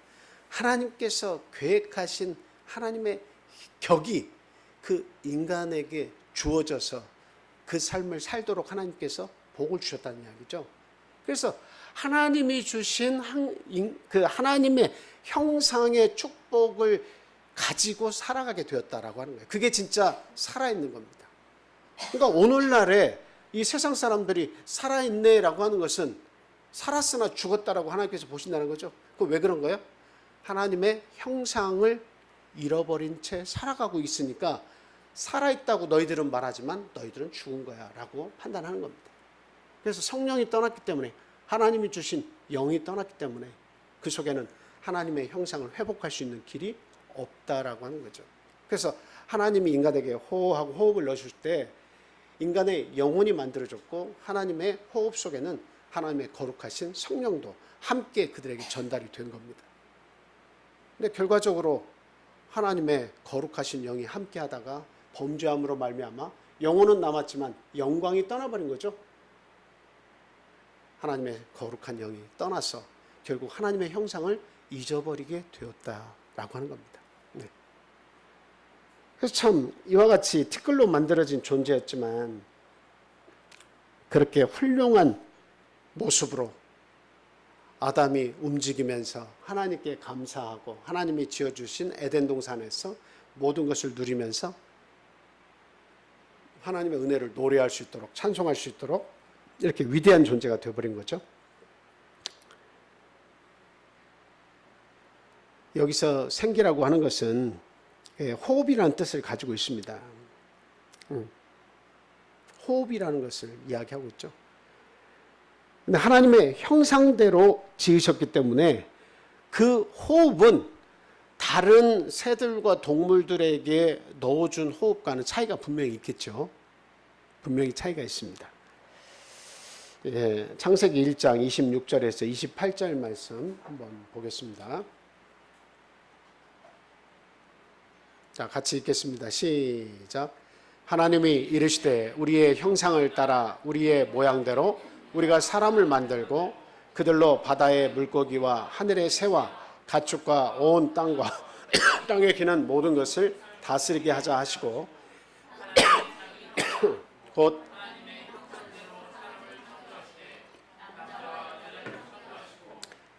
Speaker 1: 하나님께서 계획하신 하나님의 격이 그 인간에게 주어져서 그 삶을 살도록 하나님께서 복을 주셨다는 이야기죠. 그래서 하나님이 주신 그 하나님의 형상의 축복을 가지고 살아가게 되었다라고 하는 거예요. 그게 진짜 살아있는 겁니다. 그러니까 오늘날에 이 세상 사람들이 살아있네라고 하는 것은 살았으나 죽었다라고 하나님께서 보신다는 거죠. 그 왜 그런 거예요? 하나님의 형상을 잃어버린 채 살아가고 있으니까 살아있다고 너희들은 말하지만 너희들은 죽은 거야 라고 판단하는 겁니다. 그래서 성령이 떠났기 때문에, 하나님이 주신 영이 떠났기 때문에 그 속에는 하나님의 형상을 회복할 수 있는 길이 없다라고 하는 거죠. 그래서 하나님이 인간에게 호흡하고 호흡을 넣으실 때 인간의 영혼이 만들어졌고, 하나님의 호흡 속에는 하나님의 거룩하신 성령도 함께 그들에게 전달이 된 겁니다. 근데 결과적으로 하나님의 거룩하신 영이 함께 하다가 범죄함으로 말미암아 영혼은 남았지만 영광이 떠나버린 거죠. 하나님의 거룩한 영이 떠나서 결국 하나님의 형상을 잊어버리게 되었다라고 하는 겁니다. 네. 그래서 참 이와 같이 티끌로 만들어진 존재였지만 그렇게 훌륭한 모습으로 아담이 움직이면서 하나님께 감사하고 하나님이 지어주신 에덴 동산에서 모든 것을 누리면서 하나님의 은혜를 노래할 수 있도록, 찬송할 수 있도록 이렇게 위대한 존재가 되어버린 거죠. 여기서 생기라고 하는 것은 호흡이라는 뜻을 가지고 있습니다. 호흡이라는 것을 이야기하고 있죠. 근데 하나님의 형상대로 지으셨기 때문에 그 호흡은 다른 새들과 동물들에게 넣어준 호흡과는 차이가 분명히 있겠죠. 분명히 차이가 있습니다. 창세기 1장 26절에서 28절 말씀 한번 보겠습니다. 자, 같이 읽겠습니다. 시작. 하나님이 이르시되 우리의 형상을 따라 우리의 모양대로 우리가 사람을 만들고 그들로 바다의 물고기와 하늘의 새와 가축과 온 땅과 땅에 기는 모든 것을 다스리게 하자 하시고 곧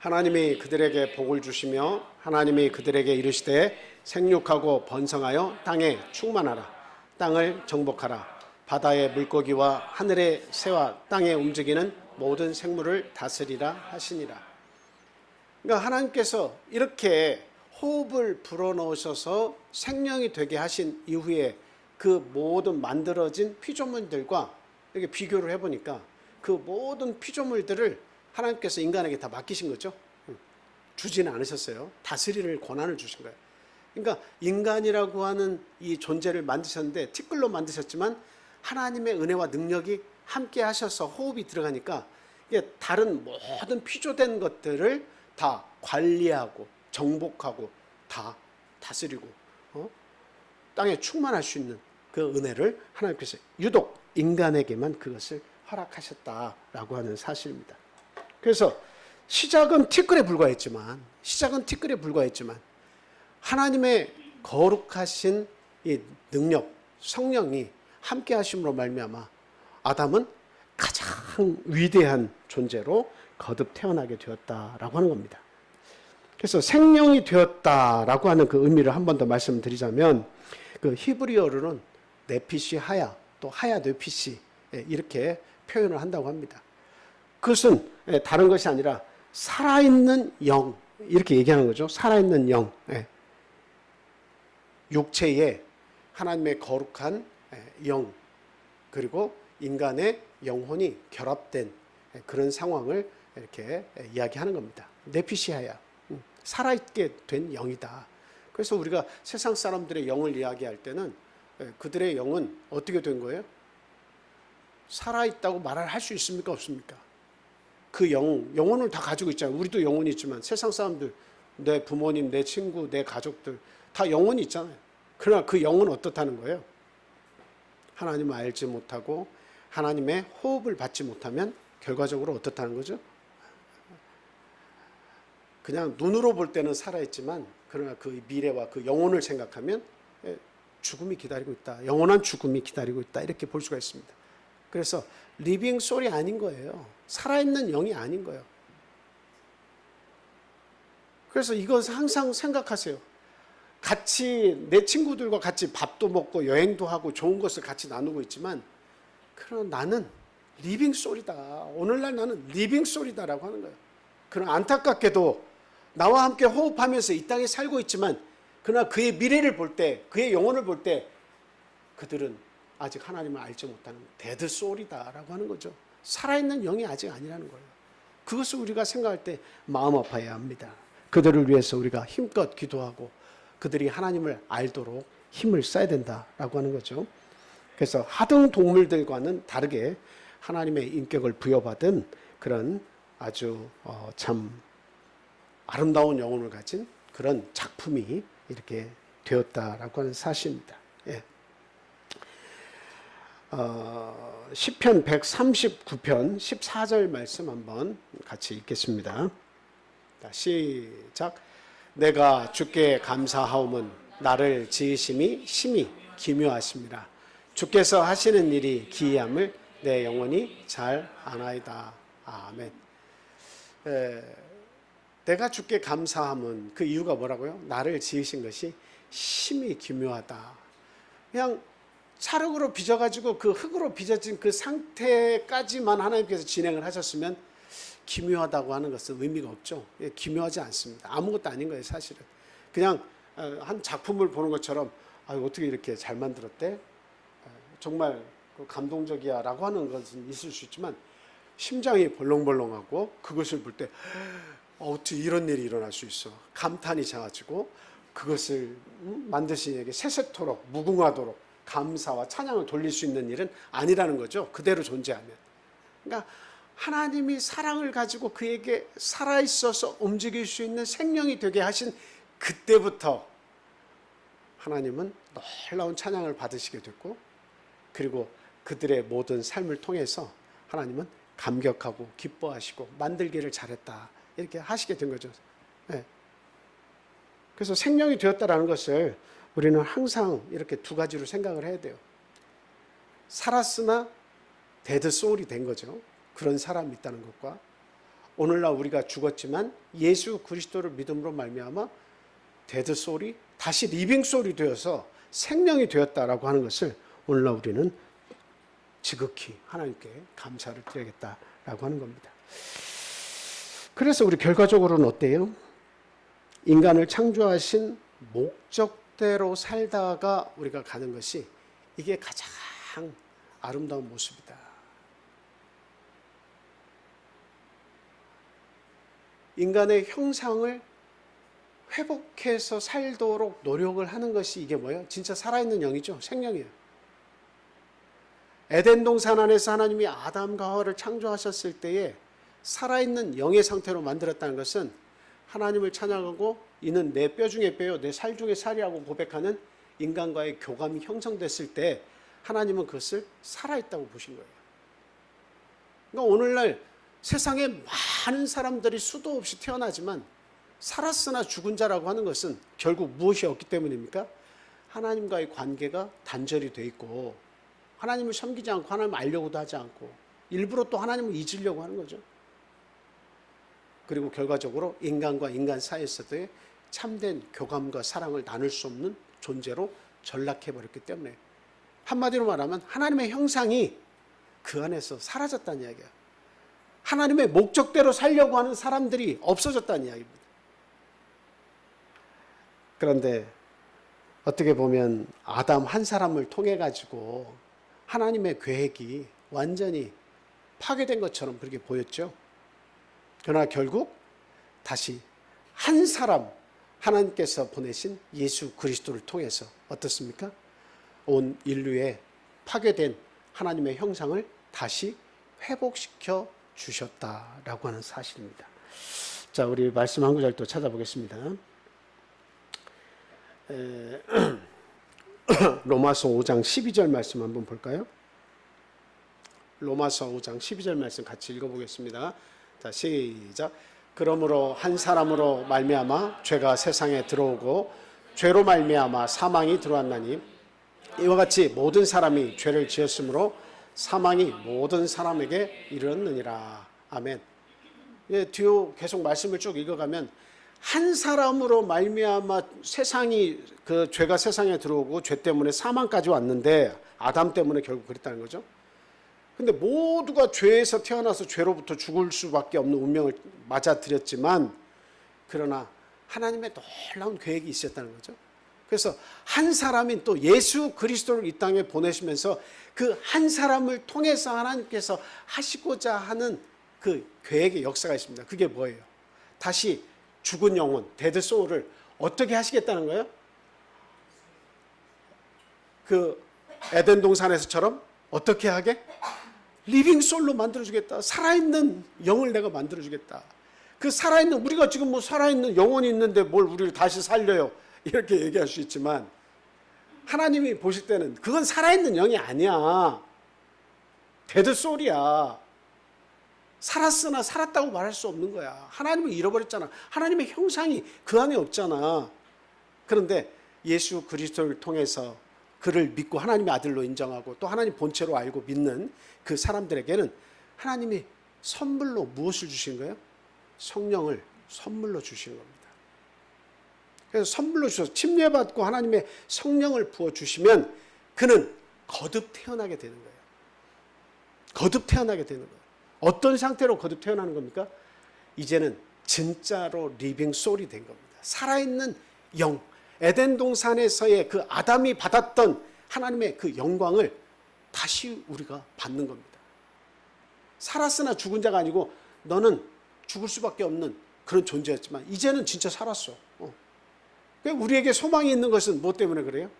Speaker 1: 하나님이 그들에게 복을 주시며 하나님이 그들에게 이르시되 생육하고 번성하여 땅에 충만하라. 땅을 정복하라. 바다의 물고기와 하늘의 새와 땅에 움직이는 모든 생물을 다스리라 하시니라. 그러니까 하나님께서 이렇게 호흡을 불어넣으셔서 생명이 되게 하신 이후에 그 모든 만들어진 피조물들과 이렇게 비교를 해보니까 그 모든 피조물들을 하나님께서 인간에게 다 맡기신 거죠. 주지는 않으셨어요. 다스릴 권한을 주신 거예요. 그러니까 인간이라고 하는 이 존재를 만드셨는데 티끌로 만드셨지만 하나님의 은혜와 능력이 함께 하셔서 호흡이 들어가니까 이게 다른 모든 피조된 것들을 다 관리하고 정복하고 다 다스리고 땅에 충만할 수 있는 그 은혜를 하나님께서 유독 인간에게만 그것을 허락하셨다라고 하는 사실입니다. 그래서 시작은 티끌에 불과했지만 하나님의 거룩하신 이 능력, 성령이 함께 하심으로 말미암아 아담은 가장 위대한 존재로 거듭 태어나게 되었다라고 하는 겁니다. 그래서 생명이 되었다라고 하는 그 의미를 한 번 더 말씀드리자면 그 히브리어로는 네피시 하야, 또 하야 네피시 이렇게 표현을 한다고 합니다. 그것은 다른 것이 아니라 살아있는 영, 이렇게 얘기하는 거죠. 살아있는 영, 육체에 하나님의 거룩한 영, 그리고 인간의 영혼이 결합된 그런 상황을 이렇게 이야기하는 겁니다. 네피시아야, 살아있게 된 영이다. 그래서 우리가 세상 사람들의 영을 이야기할 때는 그들의 영은 어떻게 된 거예요? 살아있다고 말을 할 수 있습니까? 없습니까? 그 영혼을 다 가지고 있잖아요. 우리도 영혼이 있지만 세상 사람들, 내 부모님, 내 친구, 내 가족들 다 영혼이 있잖아요. 그러나 그 영은 어떻다는 거예요? 하나님을 알지 못하고 하나님의 호흡을 받지 못하면 결과적으로 어떻다는 거죠? 그냥 눈으로 볼 때는 살아있지만 그러나 그 미래와 그 영혼을 생각하면 죽음이 기다리고 있다. 영원한 죽음이 기다리고 있다. 이렇게 볼 수가 있습니다. 그래서 리빙 소울이 아닌 거예요. 살아있는 영이 아닌 거예요. 그래서 이것을 항상 생각하세요. 같이 내 친구들과 같이 밥도 먹고 여행도 하고 좋은 것을 같이 나누고 있지만, 그러나 나는 리빙 소울이다. 오늘날 나는 리빙 소울이다라고 하는 거예요. 그러나 안타깝게도 나와 함께 호흡하면서 이 땅에 살고 있지만, 그러나 그의 미래를 볼 때, 그의 영혼을 볼 때 그들은 아직 하나님을 알지 못하는 데드 소울이다라고 하는 거죠. 살아있는 영이 아직 아니라는 거예요. 그것을 우리가 생각할 때 마음 아파해야 합니다. 그들을 위해서 우리가 힘껏 기도하고 그들이 하나님을 알도록 힘을 써야 된다라고 하는 거죠. 그래서 하등 동물들과는 다르게 하나님의 인격을 부여받은 그런 아주 참 아름다운 영혼을 가진 그런 작품이 이렇게 되었다라고 하는 사실입니다. 예. 시편 139편 14절 말씀 한번 같이 읽겠습니다. 시작. 내가 주께 감사하오면 나를 지으심이 심히 기묘하십니다. 주께서 하시는 일이 기이함을 내 영혼이 잘 아나이다. 아멘. 내가 주께 감사하면 그 이유가 뭐라고요? 나를 지으신 것이 심히 기묘하다. 그냥 찰흙으로 빚어가지고 그 흙으로 빚어진 그 상태까지만 하나님께서 진행을 하셨으면 기묘하다고 하는 것은 의미가 없죠. 기묘하지 않습니다. 아무것도 아닌 거예요, 사실은. 그냥 한 작품을 보는 것처럼 어떻게 이렇게 잘 만들었대? 정말 감동적이야 라고 하는 것은 있을 수 있지만, 심장이 벌렁벌렁하고 그것을 볼 때 어떻게 이런 일이 일어날 수 있어? 감탄이 자가지고 그것을 만드신 이에게 세세토록 무궁하도록 감사와 찬양을 돌릴 수 있는 일은 아니라는 거죠. 그대로 존재하면. 그러니까 하나님이 사랑을 가지고 그에게 살아있어서 움직일 수 있는 생명이 되게 하신 그때부터 하나님은 놀라운 찬양을 받으시게 됐고, 그리고 그들의 모든 삶을 통해서 하나님은 감격하고 기뻐하시고 만들기를 잘했다 이렇게 하시게 된 거죠. 네. 그래서 생명이 되었다라는 것을 우리는 항상 이렇게 두 가지로 생각을 해야 돼요. 살았으나 데드 소울이 된 거죠. 그런 사람이 있다는 것과, 오늘날 우리가 죽었지만 예수 그리스도를 믿음으로 말미암아 데드 소울이 다시 리빙 소울이 되어서 생명이 되었다라고 하는 것을 오늘날 우리는 지극히 하나님께 감사를 드려야겠다라고 하는 겁니다. 그래서 우리 결과적으로는 어때요? 인간을 창조하신 목적대로 살다가 우리가 가는 것이 이게 가장 아름다운 모습이다. 인간의 형상을 회복해서 살도록 노력을 하는 것이 이게 뭐예요? 진짜 살아있는 영이죠. 생명이에요. 에덴 동산 안에서 하나님이 아담과 하와를 창조하셨을 때에 살아있는 영의 상태로 만들었다는 것은 하나님을 찬양하고 이는 내 뼈 중에 뼈요 내 살 중에 살이라고 고백하는 인간과의 교감이 형성됐을 때 하나님은 그것을 살아있다고 보신 거예요. 그러니까 오늘날 세상에 많은 사람들이 수도 없이 태어나지만 살았으나 죽은 자라고 하는 것은 결국 무엇이 없기 때문입니까? 하나님과의 관계가 단절이 돼 있고 하나님을 섬기지 않고 하나님을 알려고도 하지 않고 일부러 또 하나님을 잊으려고 하는 거죠. 그리고 결과적으로 인간과 인간 사이에서도의 참된 교감과 사랑을 나눌 수 없는 존재로 전락해버렸기 때문에, 한마디로 말하면 하나님의 형상이 그 안에서 사라졌다는 이야기야. 하나님의 목적대로 살려고 하는 사람들이 없어졌다는 이야기입니다. 그런데 어떻게 보면 아담 한 사람을 통해 가지고 하나님의 계획이 완전히 파괴된 것처럼 그렇게 보였죠. 그러나 결국 다시 한 사람, 하나님께서 보내신 예수 그리스도를 통해서 어떻습니까? 온 인류의 파괴된 하나님의 형상을 다시 회복시켜 주셨다라고 하는 사실입니다. 자, 우리 말씀 한 구절 또 찾아보겠습니다. 로마서 5장 12절 말씀 한번 볼까요? 로마서 5장 12절 말씀 같이 읽어보겠습니다. 자, 시작. 그러므로 한 사람으로 말미암아 죄가 세상에 들어오고 죄로 말미암아 사망이 들어왔나니 이와 같이 모든 사람이 죄를 지었으므로 사망이 모든 사람에게 이르렀느니라. 아멘. 예, 뒤로 계속 말씀을 쭉 읽어가면 한 사람으로 말미암아 세상이 그 죄가 세상에 들어오고 죄 때문에 사망까지 왔는데 아담 때문에 결국 그랬다는 거죠. 근데 모두가 죄에서 태어나서 죄로부터 죽을 수밖에 없는 운명을 맞아들였지만 그러나 하나님의 놀라운 계획이 있었다는 거죠. 그래서 한 사람인 또 예수 그리스도를 이 땅에 보내시면서 그 한 사람을 통해서 하나님께서 하시고자 하는 그 계획의 역사가 있습니다. 그게 뭐예요? 다시 죽은 영혼, 데드 소울을 어떻게 하시겠다는 거예요? 그 에덴 동산에서처럼 어떻게 하게? 리빙 소울로 만들어주겠다. 살아있는 영을 내가 만들어주겠다. 그 살아있는, 우리가 지금 뭐 살아있는 영혼이 있는데 뭘 우리를 다시 살려요. 이렇게 얘기할 수 있지만 하나님이 보실 때는 그건 살아있는 영이 아니야. 데드 소울이야. 살았으나 살았다고 말할 수 없는 거야. 하나님을 잃어버렸잖아. 하나님의 형상이 그 안에 없잖아. 그런데 예수 그리스도를 통해서 그를 믿고 하나님의 아들로 인정하고 또 하나님 본체로 알고 믿는 그 사람들에게는 하나님이 선물로 무엇을 주신 거예요? 성령을 선물로 주시는 겁니다. 그래서 선물로 주셔서 침례받고 하나님의 성령을 부어주시면 그는 거듭 태어나게 되는 거예요. 거듭 태어나게 되는 거예요. 어떤 상태로 거듭 태어나는 겁니까? 이제는 진짜로 리빙 소울이 된 겁니다. 살아있는 영, 에덴 동산에서의 그 아담이 받았던 하나님의 그 영광을 다시 우리가 받는 겁니다. 살았으나 죽은 자가 아니고 너는 죽을 수밖에 없는 그런 존재였지만 이제는 진짜 살았어. 우리에게 소망이 있는 것은 무엇 때문에 그래요?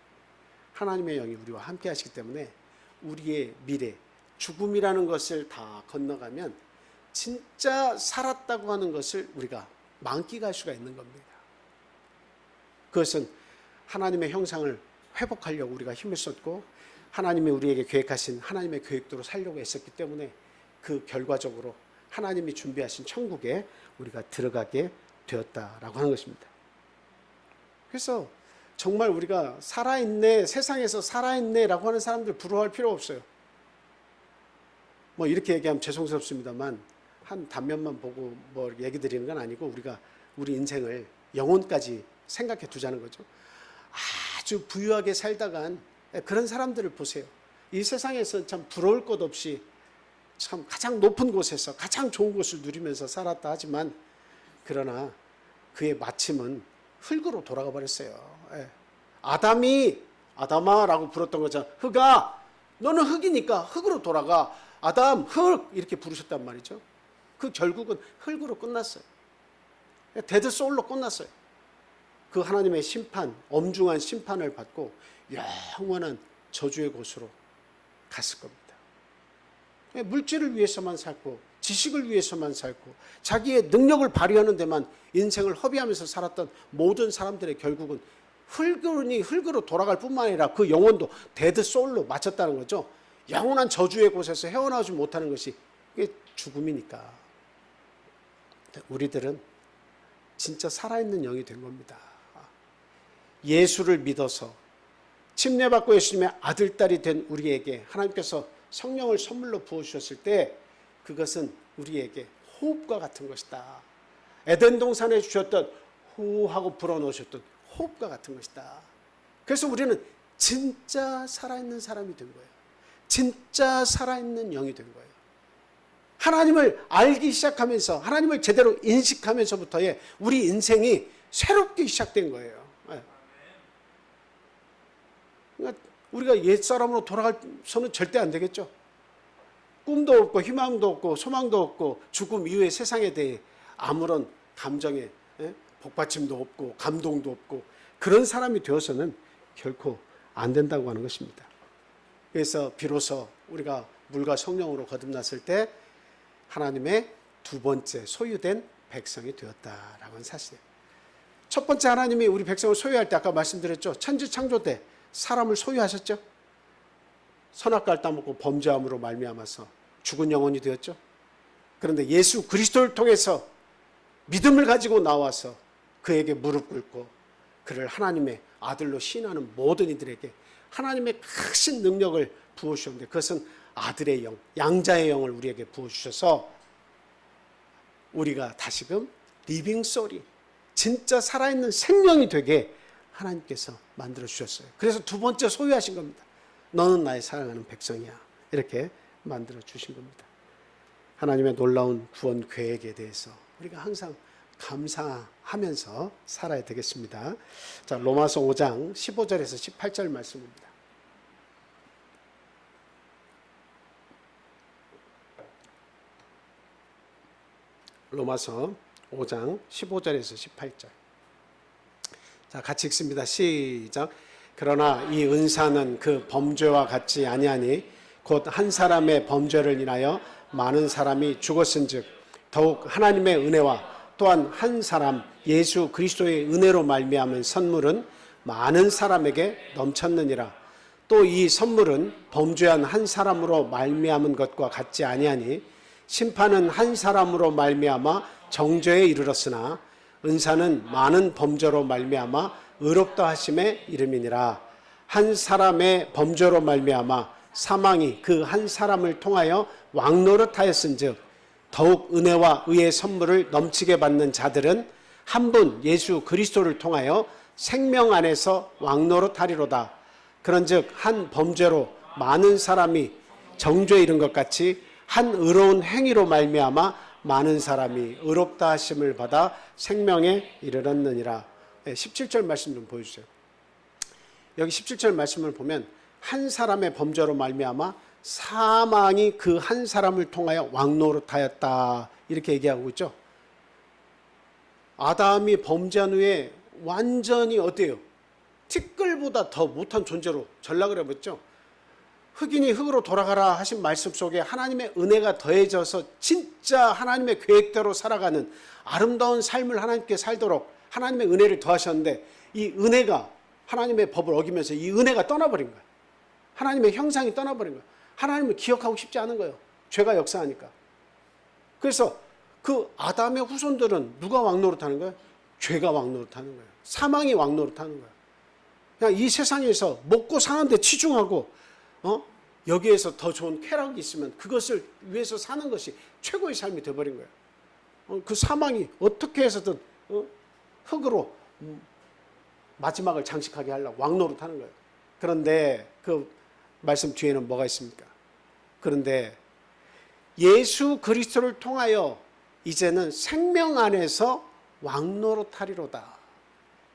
Speaker 1: 하나님의 영이 우리와 함께 하시기 때문에 우리의 미래, 죽음이라는 것을 다 건너가면 진짜 살았다고 하는 것을 우리가 만끽할 수가 있는 겁니다. 그것은 하나님의 형상을 회복하려고 우리가 힘을 썼고 하나님이 우리에게 계획하신 하나님의 계획대로 살려고 했었기 때문에 그 결과적으로 하나님이 준비하신 천국에 우리가 들어가게 되었다라고 하는 것입니다. 그래서 정말 우리가 살아있네, 세상에서 살아있네라고 하는 사람들 부러워할 필요 없어요. 뭐 이렇게 얘기하면 죄송스럽습니다만 한 단면만 보고 뭐 얘기 드리는 건 아니고 우리가 우리 인생을 영혼까지 생각해 두자는 거죠. 아주 부유하게 살다간 그런 사람들을 보세요. 이 세상에서 참 부러울 것 없이 참 가장 높은 곳에서 가장 좋은 곳을 누리면서 살았다 하지만 그러나 그의 마침은 흙으로 돌아가 버렸어요. 아담이 아담아라고 불렀던 거죠. 흙아, 너는 흙이니까 흙으로 돌아가. 아담, 흙 이렇게 부르셨단 말이죠. 그 결국은 흙으로 끝났어요. 데드 소울로 끝났어요. 그 하나님의 심판, 엄중한 심판을 받고 영원한 저주의 곳으로 갔을 겁니다. 물질을 위해서만 살고 지식을 위해서만 살고 자기의 능력을 발휘하는 데만 인생을 허비하면서 살았던 모든 사람들의 결국은 흙으로 돌아갈 뿐만 아니라 그 영혼도 데드 소울로 마쳤다는 거죠. 영원한 저주의 곳에서 헤어나오지 못하는 것이 그게 죽음이니까 우리들은 진짜 살아있는 영이 된 겁니다. 예수를 믿어서 침례받고 예수님의 아들, 딸이 된 우리에게 하나님께서 성령을 선물로 부어주셨을 때 그것은 우리에게 호흡과 같은 것이다. 에덴 동산에 주셨던 호하고 불어넣으셨던 호흡과 같은 것이다. 그래서 우리는 진짜 살아있는 사람이 된 거예요. 진짜 살아있는 영이 된 거예요. 하나님을 알기 시작하면서 하나님을 제대로 인식하면서부터의 우리 인생이 새롭게 시작된 거예요. 그러니까 우리가 옛사람으로 돌아가서는 절대 안 되겠죠. 꿈도 없고 희망도 없고 소망도 없고 죽음 이후의 세상에 대해 아무런 감정의 복받침도 없고 감동도 없고 그런 사람이 되어서는 결코 안 된다고 하는 것입니다. 그래서 비로소 우리가 물과 성령으로 거듭났을 때 하나님의 두 번째 소유된 백성이 되었다라고 하는 사실이에요. 첫 번째 하나님이 우리 백성을 소유할 때 아까 말씀드렸죠. 천지 창조 때 사람을 소유하셨죠. 선악과를 따먹고 범죄함으로 말미암아서 죽은 영혼이 되었죠. 그런데 예수 그리스도를 통해서 믿음을 가지고 나와서 그에게 무릎 꿇고 그를 하나님의 아들로 시인하는 모든 이들에게 하나님의 크신 능력을 부어주셨는데 그것은 아들의 영, 양자의 영을 우리에게 부어주셔서 우리가 다시금 리빙 소리, 진짜 살아있는 생명이 되게 하나님께서 만들어 주셨어요. 그래서 두 번째 소유하신 겁니다. 너는 나의 사랑하는 백성이야. 이렇게 만들어 주신 겁니다. 하나님의 놀라운 구원 계획에 대해서 우리가 항상 감사하면서 살아야 되겠습니다. 자, 로마서 5장 15절에서 18절 말씀입니다. 로마서 5장 15절에서 18절. 자, 같이 읽습니다. 시작. 그러나 이 은사는 그 범죄와 같지 아니하니 곧 한 사람의 범죄를 인하여 많은 사람이 죽었은즉 더욱 하나님의 은혜와 또한 한 사람 예수 그리스도의 은혜로 말미암은 선물은 많은 사람에게 넘쳤느니라. 또 이 선물은 범죄한 한 사람으로 말미암은 것과 같지 아니하니 심판은 한 사람으로 말미암아 정죄에 이르렀으나 은사는 많은 범죄로 말미암아 의롭다 하심에 이름이니라. 한 사람의 범죄로 말미암아 사망이 그 한 사람을 통하여 왕노릇하였은즉 더욱 은혜와 의의 선물을 넘치게 받는 자들은 한 분 예수 그리스도를 통하여 생명 안에서 왕노릇하리로다. 그런즉 한 범죄로 많은 사람이 정죄에 이른 것 같이 한 의로운 행위로 말미암아 많은 사람이 의롭다 하심을 받아 생명에 이르렀느니라. 17절 말씀 좀 보여주세요. 여기 17절 말씀을 보면 한 사람의 범죄로 말미암아 사망이 그 한 사람을 통하여 왕노릇하였다 이렇게 얘기하고 있죠. 아담이 범죄한 후에 완전히 어때요? 티끌보다 더 못한 존재로 전락을 해버렸죠. 흑인이 흑으로 돌아가라 하신 말씀 속에 하나님의 은혜가 더해져서 진짜 하나님의 계획대로 살아가는 아름다운 삶을 하나님께 살도록 하나님의 은혜를 더하셨는데 이 은혜가 하나님의 법을 어기면서 이 은혜가 떠나버린 거예요. 하나님의 형상이 떠나버린 거예요. 하나님을 기억하고 싶지 않은 거예요. 죄가 역사하니까. 그래서 그 아담의 후손들은 누가 왕노릇하는 거예요? 죄가 왕노릇하는 거예요. 사망이 왕노릇하는 거예요. 그냥 이 세상에서 먹고 사는데 치중하고 여기에서 더 좋은 쾌락이 있으면 그것을 위해서 사는 것이 최고의 삶이 되어버린 거예요. 그 사망이 어떻게 해서든 흙으로 마지막을 장식하게 하려고 왕노릇하는 거예요. 그런데 그 말씀 뒤에는 뭐가 있습니까? 그런데 예수 그리스도를 통하여 이제는 생명 안에서 왕노릇하리로다.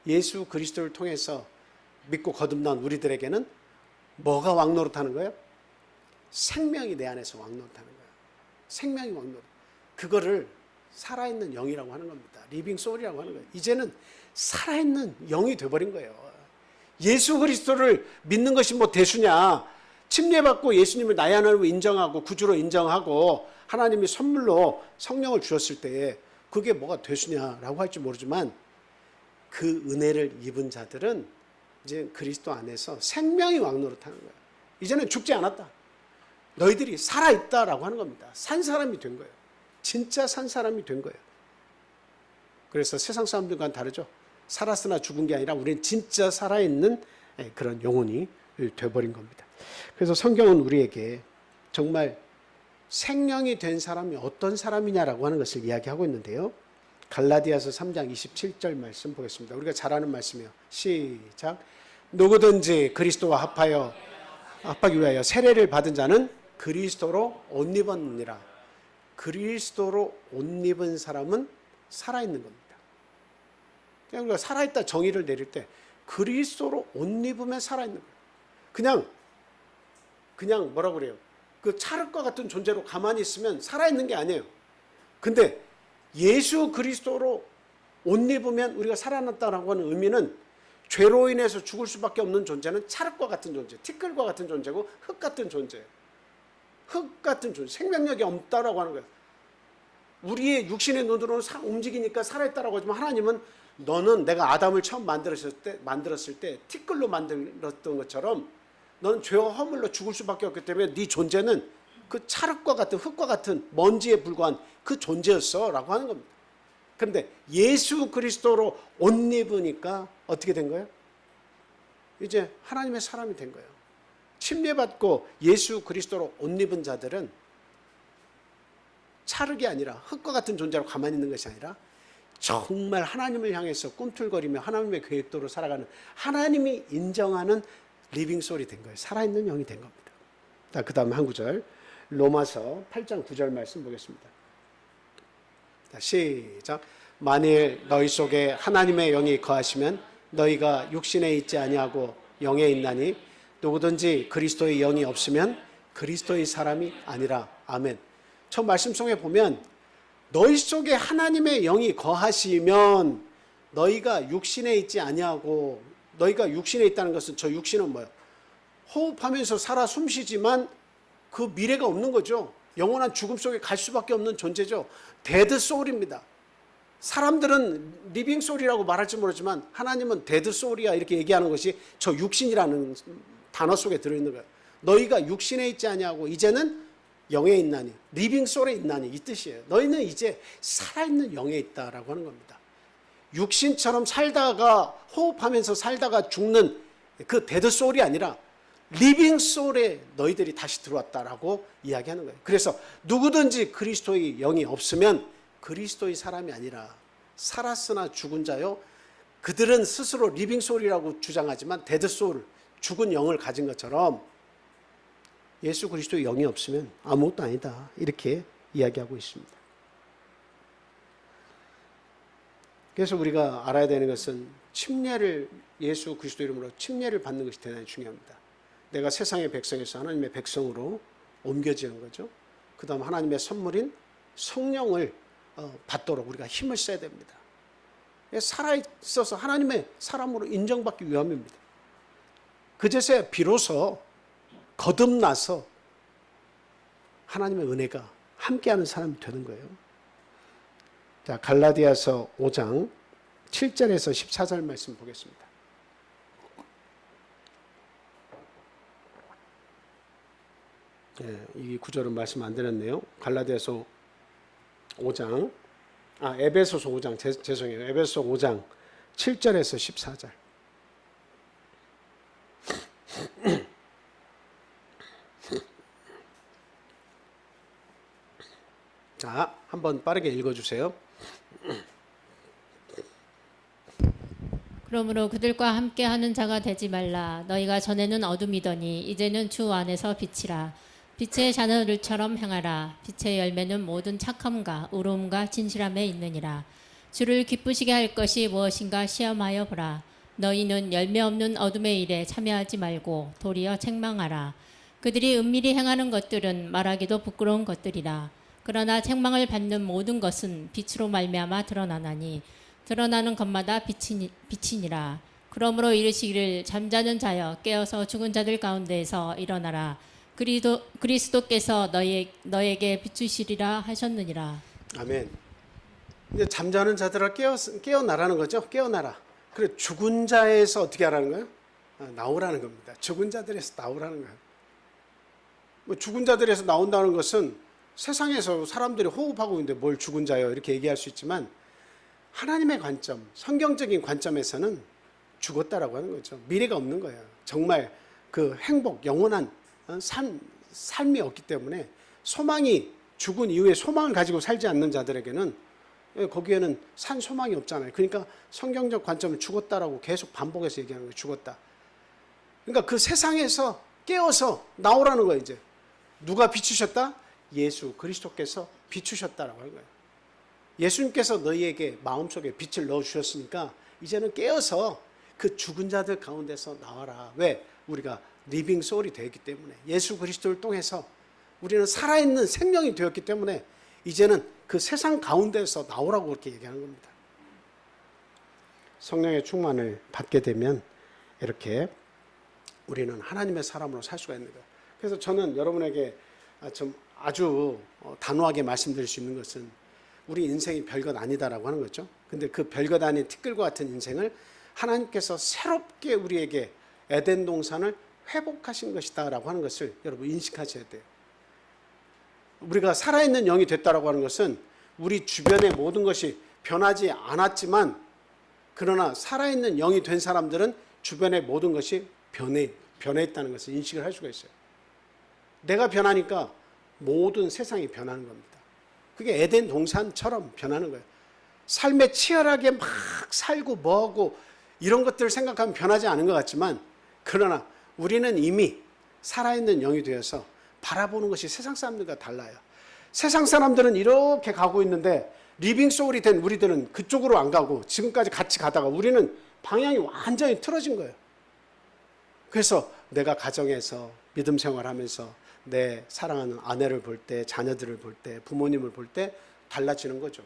Speaker 1: 예수 그리스도를 통해서 믿고 거듭난 우리들에게는 뭐가 왕노릇하는 거예요? 생명이 내 안에서 왕노릇하는 거예요. 생명이 왕노릇. 그거를 살아있는 영이라고 하는 겁니다. 리빙 소울이라고 하는 거예요. 이제는 살아있는 영이 돼버린 거예요. 예수 그리스도를 믿는 것이 뭐 대수냐? 침례받고 예수님을 나의 하나님으로 인정하고 구주로 인정하고 하나님이 선물로 성령을 주셨을 때 그게 뭐가 대수냐라고 할지 모르지만 그 은혜를 입은 자들은 이제 그리스도 안에서 생명이 왕노릇하는 거예요. 이제는 죽지 않았다. 너희들이 살아있다라고 하는 겁니다. 산 사람이 된 거예요. 진짜 산 사람이 된 거예요. 그래서 세상 사람들과는 다르죠. 살았으나 죽은 게 아니라 우리는 진짜 살아있는 그런 영혼이 되어버린 겁니다. 그래서 성경은 우리에게 정말 생명이 된 사람이 어떤 사람이냐라고 하는 것을 이야기하고 있는데요. 갈라디아서 3장 27절 말씀 보겠습니다. 우리가 잘 아는 말씀이에요. 시작. 누구든지 그리스도와 합하기 위하여 세례를 받은 자는 그리스도로 옷 입었느니라. 그리스도로 옷 입은 사람은 살아있는 겁니다. 그냥 우리가 살아있다 정의를 내릴 때 그리스도로 옷 입으면 살아있는 거예요. 그냥 뭐라고 그래요? 그 찰흙과 같은 존재로 가만히 있으면 살아있는 게 아니에요. 근데 예수 그리스도로 옷 입으면 우리가 살아났다라고 하는 의미는 죄로 인해서 죽을 수밖에 없는 존재는 찰흙과 같은 존재, 티끌과 같은 존재고 흙 같은 존재예요. 흙 같은 존재, 생명력이 없다라고 하는 거예요. 우리의 육신의 눈으로는 움직이니까 살아있다라고 하지만 하나님은 너는 내가 아담을 처음 만들었을 때 티끌로 만들었던 것처럼 너는 죄와 허물로 죽을 수밖에 없기 때문에 네 존재는 그 찰흙과 같은 흙과 같은 먼지에 불과한 그 존재였어 라고 하는 겁니다. 그런데 예수 그리스도로 옷 입으니까 어떻게 된 거예요? 이제 하나님의 사람이 된 거예요. 침례받고 예수 그리스도로 옷 입은 자들은 찰흙이 아니라 흙과 같은 존재로 가만히 있는 것이 아니라 정말 하나님을 향해서 꿈틀거리며 하나님의 계획대로 살아가는, 하나님이 인정하는 리빙 소울이 된 거예요. 살아있는 영이 된 겁니다. 자, 그 다음 한 구절, 로마서 8장 9절 말씀 보겠습니다. 자, 시작. 만일 너희 속에 하나님의 영이 거하시면 너희가 육신에 있지 아니하고 영에 있나니 누구든지 그리스도의 영이 없으면 그리스도의 사람이 아니라. 아멘. 저 말씀 속에 보면 너희 속에 하나님의 영이 거하시면 너희가 육신에 있지 아니하고, 너희가 육신에 있다는 것은 저 육신은 뭐예요? 호흡하면서 살아 숨쉬지만 그 미래가 없는 거죠. 영원한 죽음 속에 갈 수밖에 없는 존재죠. 데드 소울입니다. 사람들은 리빙 소울이라고 말할지 모르지만 하나님은 데드 소울이야 이렇게 얘기하는 것이 저 육신이라는 단어 속에 들어있는 거예요. 너희가 육신에 있지 아니하고 이제는 영에 있나니, 리빙 소울에 있나니 이 뜻이에요. 너희는 이제 살아있는 영에 있다라고 하는 겁니다. 육신처럼 살다가 호흡하면서 살다가 죽는 그 데드 소울이 아니라 리빙 소울에 너희들이 다시 들어왔다라고 이야기하는 거예요. 그래서 누구든지 그리스도의 영이 없으면 그리스도의 사람이 아니라 살았으나 죽은 자요. 그들은 스스로 리빙 소울이라고 주장하지만 데드 소울, 죽은 영을 가진 것처럼 예수 그리스도의 영이 없으면 아무것도 아니다 이렇게 이야기하고 있습니다. 그래서 우리가 알아야 되는 것은 침례를, 예수 그리스도 이름으로 침례를 받는 것이 대단히 중요합니다. 내가 세상의 백성에서 하나님의 백성으로 옮겨지는 거죠. 그 다음 하나님의 선물인 성령을 받도록 우리가 힘을 써야 됩니다. 살아있어서 하나님의 사람으로 인정받기 위함입니다. 그제서야 비로소 거듭나서 하나님의 은혜가 함께하는 사람이 되는 거예요. 자, 갈라디아서 5장 7절에서 14절 말씀 보겠습니다. 이 구절은 말씀 안 드렸네요. 갈라디아서 5장, 에베소서 5장, 죄송해요. 에베소 5장 7절에서 14절. 자, 한번 빠르게 읽어주세요.
Speaker 2: 그러므로 그들과 함께하는 자가 되지 말라. 너희가 전에는 어둠이더니 이제는 주 안에서 빛이라. 빛의 자녀들처럼 행하라. 빛의 열매는 모든 착함과 의로움과 진실함에 있느니라. 주를 기쁘시게 할 것이 무엇인가 시험하여 보라. 너희는 열매 없는 어둠의 일에 참여하지 말고 도리어 책망하라. 그들이 은밀히 행하는 것들은 말하기도 부끄러운 것들이라. 그러나 책망을 받는 모든 것은 빛으로 말미암아 드러나나니 드러나는 것마다 빛이니라. 그러므로 이르시기를 잠자는 자여 깨어서 죽은 자들 가운데에서 일어나라. 그리스도께서 너에게 비추시리라 하셨느니라.
Speaker 1: 아멘. 이제 잠자는 자들아 깨어나라는 거죠. 깨어나라. 그래, 죽은 자에서 어떻게 하라는 거예요? 나오라는 겁니다. 죽은 자들에서 나오라는 거예요. 뭐 죽은 자들에서 나온다는 것은 세상에서 사람들이 호흡하고 있는데 뭘 죽은 자요 이렇게 얘기할 수 있지만 하나님의 관점, 성경적인 관점에서는 죽었다라고 하는 거죠. 미래가 없는 거예요. 정말 그 행복, 영원한 삶이 없기 때문에 소망이, 죽은 이후에 소망을 가지고 살지 않는 자들에게는 거기에는 산 소망이 없잖아요. 그러니까 성경적 관점은 죽었다라고 계속 반복해서 얘기하는 거예요. 죽었다. 그러니까 그 세상에서 깨어서 나오라는 거예요. 이제 누가 비추셨다? 예수 그리스도께서 비추셨다라고 하는 거예요. 예수님께서 너희에게 마음속에 빛을 넣어주셨으니까 이제는 깨어서 그 죽은 자들 가운데서 나와라. 왜? 우리가 리빙 소울이 되었기 때문에, 예수 그리스도를 통해서 우리는 살아있는 생명이 되었기 때문에 이제는 그 세상 가운데서 나오라고 그렇게 얘기하는 겁니다. 성령의 충만을 받게 되면 이렇게 우리는 하나님의 사람으로 살 수가 있는 거예요. 그래서 저는 여러분에게 좀 아주 단호하게 말씀드릴 수 있는 것은 우리 인생이 별것 아니다라고 하는 거죠. 근데 그 별것 아닌 티끌과 같은 인생을 하나님께서 새롭게 우리에게 에덴 동산을 회복하신 것이다라고 하는 것을 여러분 인식하셔야 돼요. 우리가 살아있는 영이 됐다라고 하는 것은 우리 주변의 모든 것이 변하지 않았지만, 그러나 살아있는 영이 된 사람들은 주변의 모든 것이 변해 변했다는 것을 인식을 할 수가 있어요. 내가 변하니까 모든 세상이 변하는 겁니다. 그게 에덴 동산처럼 변하는 거예요. 삶에 치열하게 막 살고 뭐하고 이런 것들을 생각하면 변하지 않은 것 같지만, 그러나 우리는 이미 살아있는 영이 되어서 바라보는 것이 세상 사람들과 달라요. 세상 사람들은 이렇게 가고 있는데 리빙 소울이 된 우리들은 그쪽으로 안 가고 지금까지 같이 가다가 우리는 방향이 완전히 틀어진 거예요. 그래서 내가 가정에서 믿음 생활하면서 내 사랑하는 아내를 볼 때, 자녀들을 볼 때, 부모님을 볼 때 달라지는 거죠.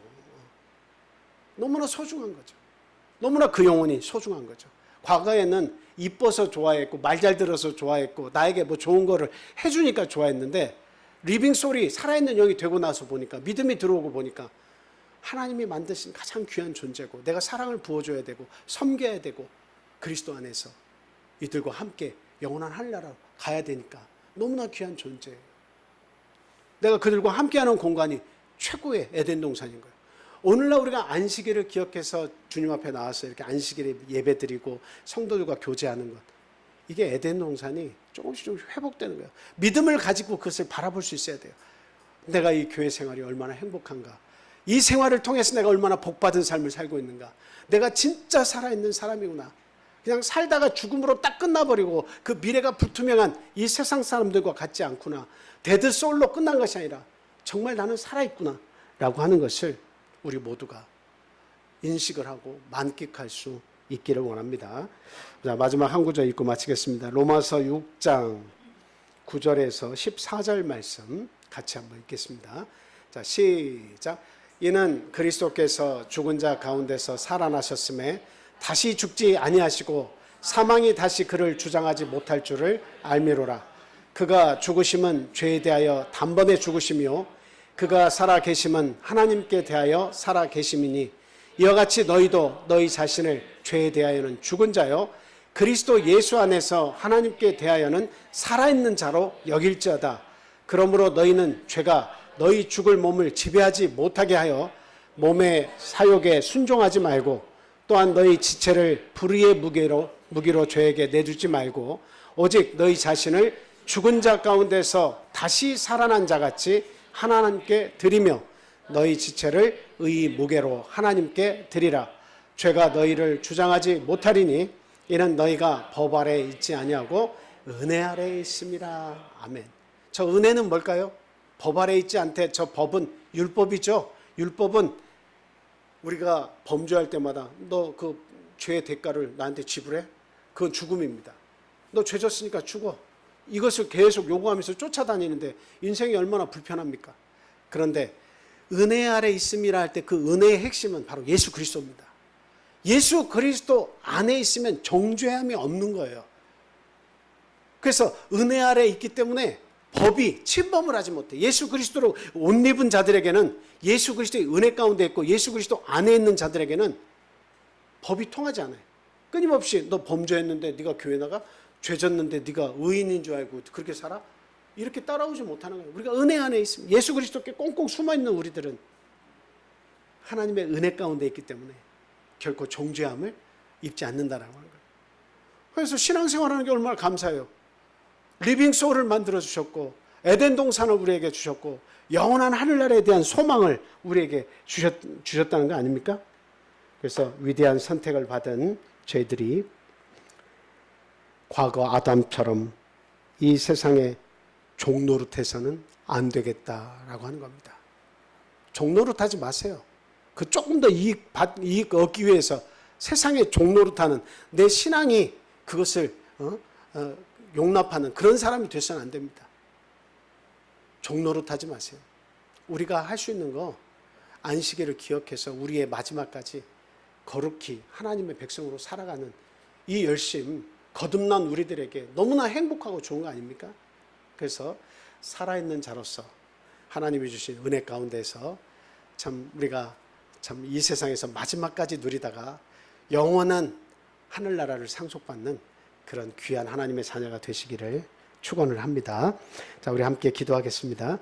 Speaker 1: 너무나 소중한 거죠. 너무나 그 영혼이 소중한 거죠. 과거에는 이뻐서 좋아했고 말 잘 들어서 좋아했고 나에게 뭐 좋은 거를 해주니까 좋아했는데, 리빙 소울이 살아있는 영이 되고 나서 보니까, 믿음이 들어오고 보니까 하나님이 만드신 가장 귀한 존재고 내가 사랑을 부어줘야 되고 섬겨야 되고 그리스도 안에서 이들과 함께 영원한 하늘나라로 가야 되니까 너무나 귀한 존재예요. 내가 그들과 함께하는 공간이 최고의 에덴 동산인 거예요. 오늘날 우리가 안식일을 기억해서 주님 앞에 나와서 이렇게 안식일에 예배드리고 성도들과 교제하는 것, 이게 에덴 동산이 조금씩 회복되는 거예요. 믿음을 가지고 그것을 바라볼 수 있어야 돼요. 내가 이 교회 생활이 얼마나 행복한가, 이 생활을 통해서 내가 얼마나 복받은 삶을 살고 있는가, 내가 진짜 살아있는 사람이구나. 그냥 살다가 죽음으로 딱 끝나버리고 그 미래가 불투명한 이 세상 사람들과 같지 않구나, 데드 소울로 끝난 것이 아니라 정말 나는 살아있구나 라고 하는 것을 우리 모두가 인식을 하고 만끽할 수 있기를 원합니다. 자, 마지막 한 구절 읽고 마치겠습니다. 로마서 6장 9절에서 14절 말씀 같이 한번 읽겠습니다. 자, 시작. 이는 그리스도께서 죽은 자 가운데서 살아나셨음에 다시 죽지 아니하시고 사망이 다시 그를 주장하지 못할 줄을 알미로라. 그가 죽으심은 죄에 대하여 단번에 죽으시며 그가 살아계심은 하나님께 대하여 살아계심이니, 이와 같이 너희도 너희 자신을 죄에 대하여는 죽은 자요 그리스도 예수 안에서 하나님께 대하여는 살아있는 자로 여길지어다. 그러므로 너희는 죄가 너희 죽을 몸을 지배하지 못하게 하여 몸의 사욕에 순종하지 말고, 또한 너희 지체를 불의의 무기로 죄에게 내주지 말고, 오직 너희 자신을 죽은 자 가운데서 다시 살아난 자같이 하나님께 드리며 너희 지체를 의의 무게로 하나님께 드리라. 죄가 너희를 주장하지 못하리니 이는 너희가 법 아래에 있지 아니하고 은혜 아래에 있음이라. 아멘. 저 은혜는 뭘까요? 법 아래에 있지 않되, 저 법은 율법이죠. 율법은 우리가 범죄할 때마다 너 그 죄의 대가를 나한테 지불해? 그건 죽음입니다. 너 죄 졌으니까 죽어. 이것을 계속 요구하면서 쫓아다니는데 인생이 얼마나 불편합니까? 그런데 은혜 아래 있음이라 할 때 그 은혜의 핵심은 바로 예수 그리스도입니다. 예수 그리스도 안에 있으면 정죄함이 없는 거예요. 그래서 은혜 아래 있기 때문에 법이 침범을 하지 못해. 예수 그리스도로 옷 입은 자들에게는, 예수 그리스도의 은혜 가운데 있고 예수 그리스도 안에 있는 자들에게는 법이 통하지 않아요. 끊임없이 너 범죄했는데 네가 교회 나가? 죄 졌는데 네가 의인인 줄 알고 그렇게 살아? 이렇게 따라오지 못하는 거예요. 우리가 은혜 안에 있으면, 예수 그리스도께 꽁꽁 숨어있는 우리들은 하나님의 은혜 가운데 있기 때문에 결코 정죄함을 입지 않는다라고 하는 거예요. 그래서 신앙생활하는 게 얼마나 감사해요. 리빙 소울을 만들어 주셨고 에덴 동산을 우리에게 주셨고 영원한 하늘나라에 대한 소망을 우리에게 주셨다는 거 아닙니까? 그래서 위대한 선택을 받은 저희들이 과거 아담처럼 이 세상의 종노릇해서는 안 되겠다라고 하는 겁니다. 종노릇하지 마세요. 그 조금 더 이익 얻기 위해서 세상의 종노릇하는, 내 신앙이 그것을 용납하는 그런 사람이 되서는 안 됩니다. 종노릇하지 마세요. 우리가 할 수 있는 거, 안식일을 기억해서 우리의 마지막까지 거룩히 하나님의 백성으로 살아가는 이 열심, 거듭난 우리들에게 너무나 행복하고 좋은 거 아닙니까? 그래서 살아있는 자로서 하나님이 주신 은혜 가운데서 참 우리가 참 이 세상에서 마지막까지 누리다가 영원한 하늘나라를 상속받는 그런 귀한 하나님의 자녀가 되시기를 축원을 합니다. 자, 우리 함께 기도하겠습니다.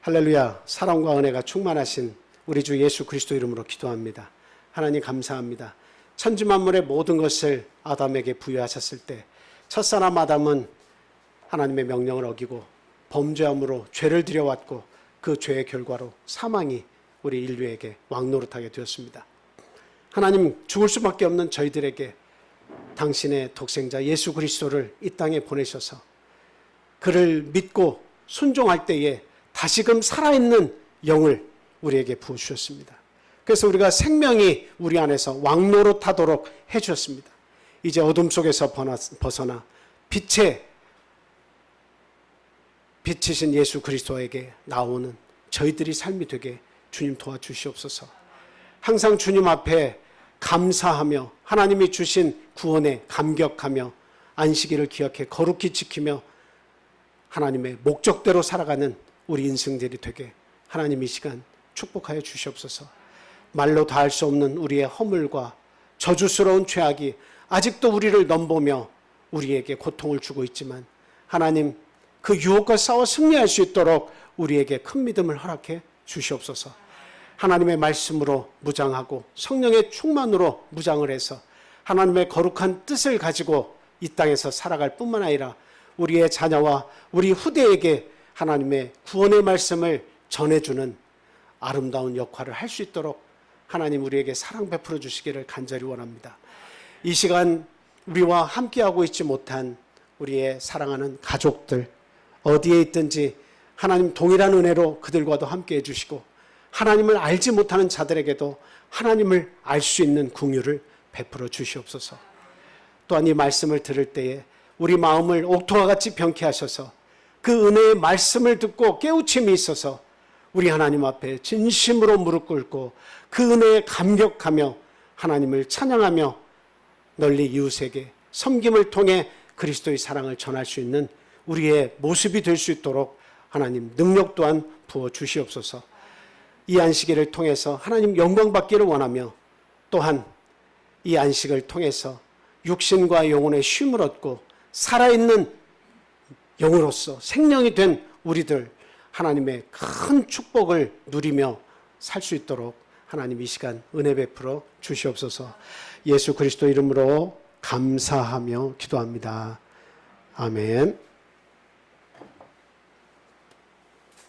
Speaker 1: 할렐루야. 사랑과 은혜가 충만하신 우리 주 예수 그리스도 이름으로 기도합니다. 하나님 감사합니다. 천지 만물의 모든 것을 아담에게 부여하셨을 때 첫사람 아담은 하나님의 명령을 어기고 범죄함으로 죄를 들여왔고 그 죄의 결과로 사망이 우리 인류에게 왕노릇하게 되었습니다. 하나님, 죽을 수밖에 없는 저희들에게 당신의 독생자 예수 그리스도를 이 땅에 보내셔서 그를 믿고 순종할 때에 다시금 살아있는 영을 우리에게 부어주셨습니다. 그래서 우리가 생명이 우리 안에서 왕노릇하도록 해주셨습니다. 이제 어둠 속에서 벗어나 빛이신 예수 그리스도에게 나오는 저희들이 삶이 되게 주님 도와주시옵소서. 항상 주님 앞에 감사하며 하나님이 주신 구원에 감격하며 안식일을 기억해 거룩히 지키며 하나님의 목적대로 살아가는 우리 인생들이 되게 하나님 이 시간 축복하여 주시옵소서. 말로 다 할 수 없는 우리의 허물과 저주스러운 죄악이 아직도 우리를 넘보며 우리에게 고통을 주고 있지만 하나님, 그 유혹과 싸워 승리할 수 있도록 우리에게 큰 믿음을 허락해 주시옵소서. 하나님의 말씀으로 무장하고 성령의 충만으로 무장을 해서 하나님의 거룩한 뜻을 가지고 이 땅에서 살아갈 뿐만 아니라 우리의 자녀와 우리 후대에게 하나님의 구원의 말씀을 전해주는 아름다운 역할을 할 수 있도록 하나님 우리에게 사랑 베풀어 주시기를 간절히 원합니다. 이 시간 우리와 함께하고 있지 못한 우리의 사랑하는 가족들, 어디에 있든지 하나님 동일한 은혜로 그들과도 함께해 주시고 하나님을 알지 못하는 자들에게도 하나님을 알 수 있는 긍휼을 베풀어 주시옵소서. 또한 이 말씀을 들을 때에 우리 마음을 옥토와 같이 병케 하셔서 그 은혜의 말씀을 듣고 깨우침이 있어서 우리 하나님 앞에 진심으로 무릎 꿇고 그 은혜에 감격하며 하나님을 찬양하며 널리 이웃에게 섬김을 통해 그리스도의 사랑을 전할 수 있는 우리의 모습이 될 수 있도록 하나님 능력 또한 부어 주시옵소서. 이 안식일을 통해서 하나님 영광 받기를 원하며 또한 이 안식을 통해서 육신과 영혼의 쉼을 얻고 살아있는 영으로서 생명이 된 우리들 하나님의 큰 축복을 누리며 살 수 있도록 하나님 이 시간 은혜 베풀어 주시옵소서. 예수 그리스도 이름으로 감사하며 기도합니다. 아멘.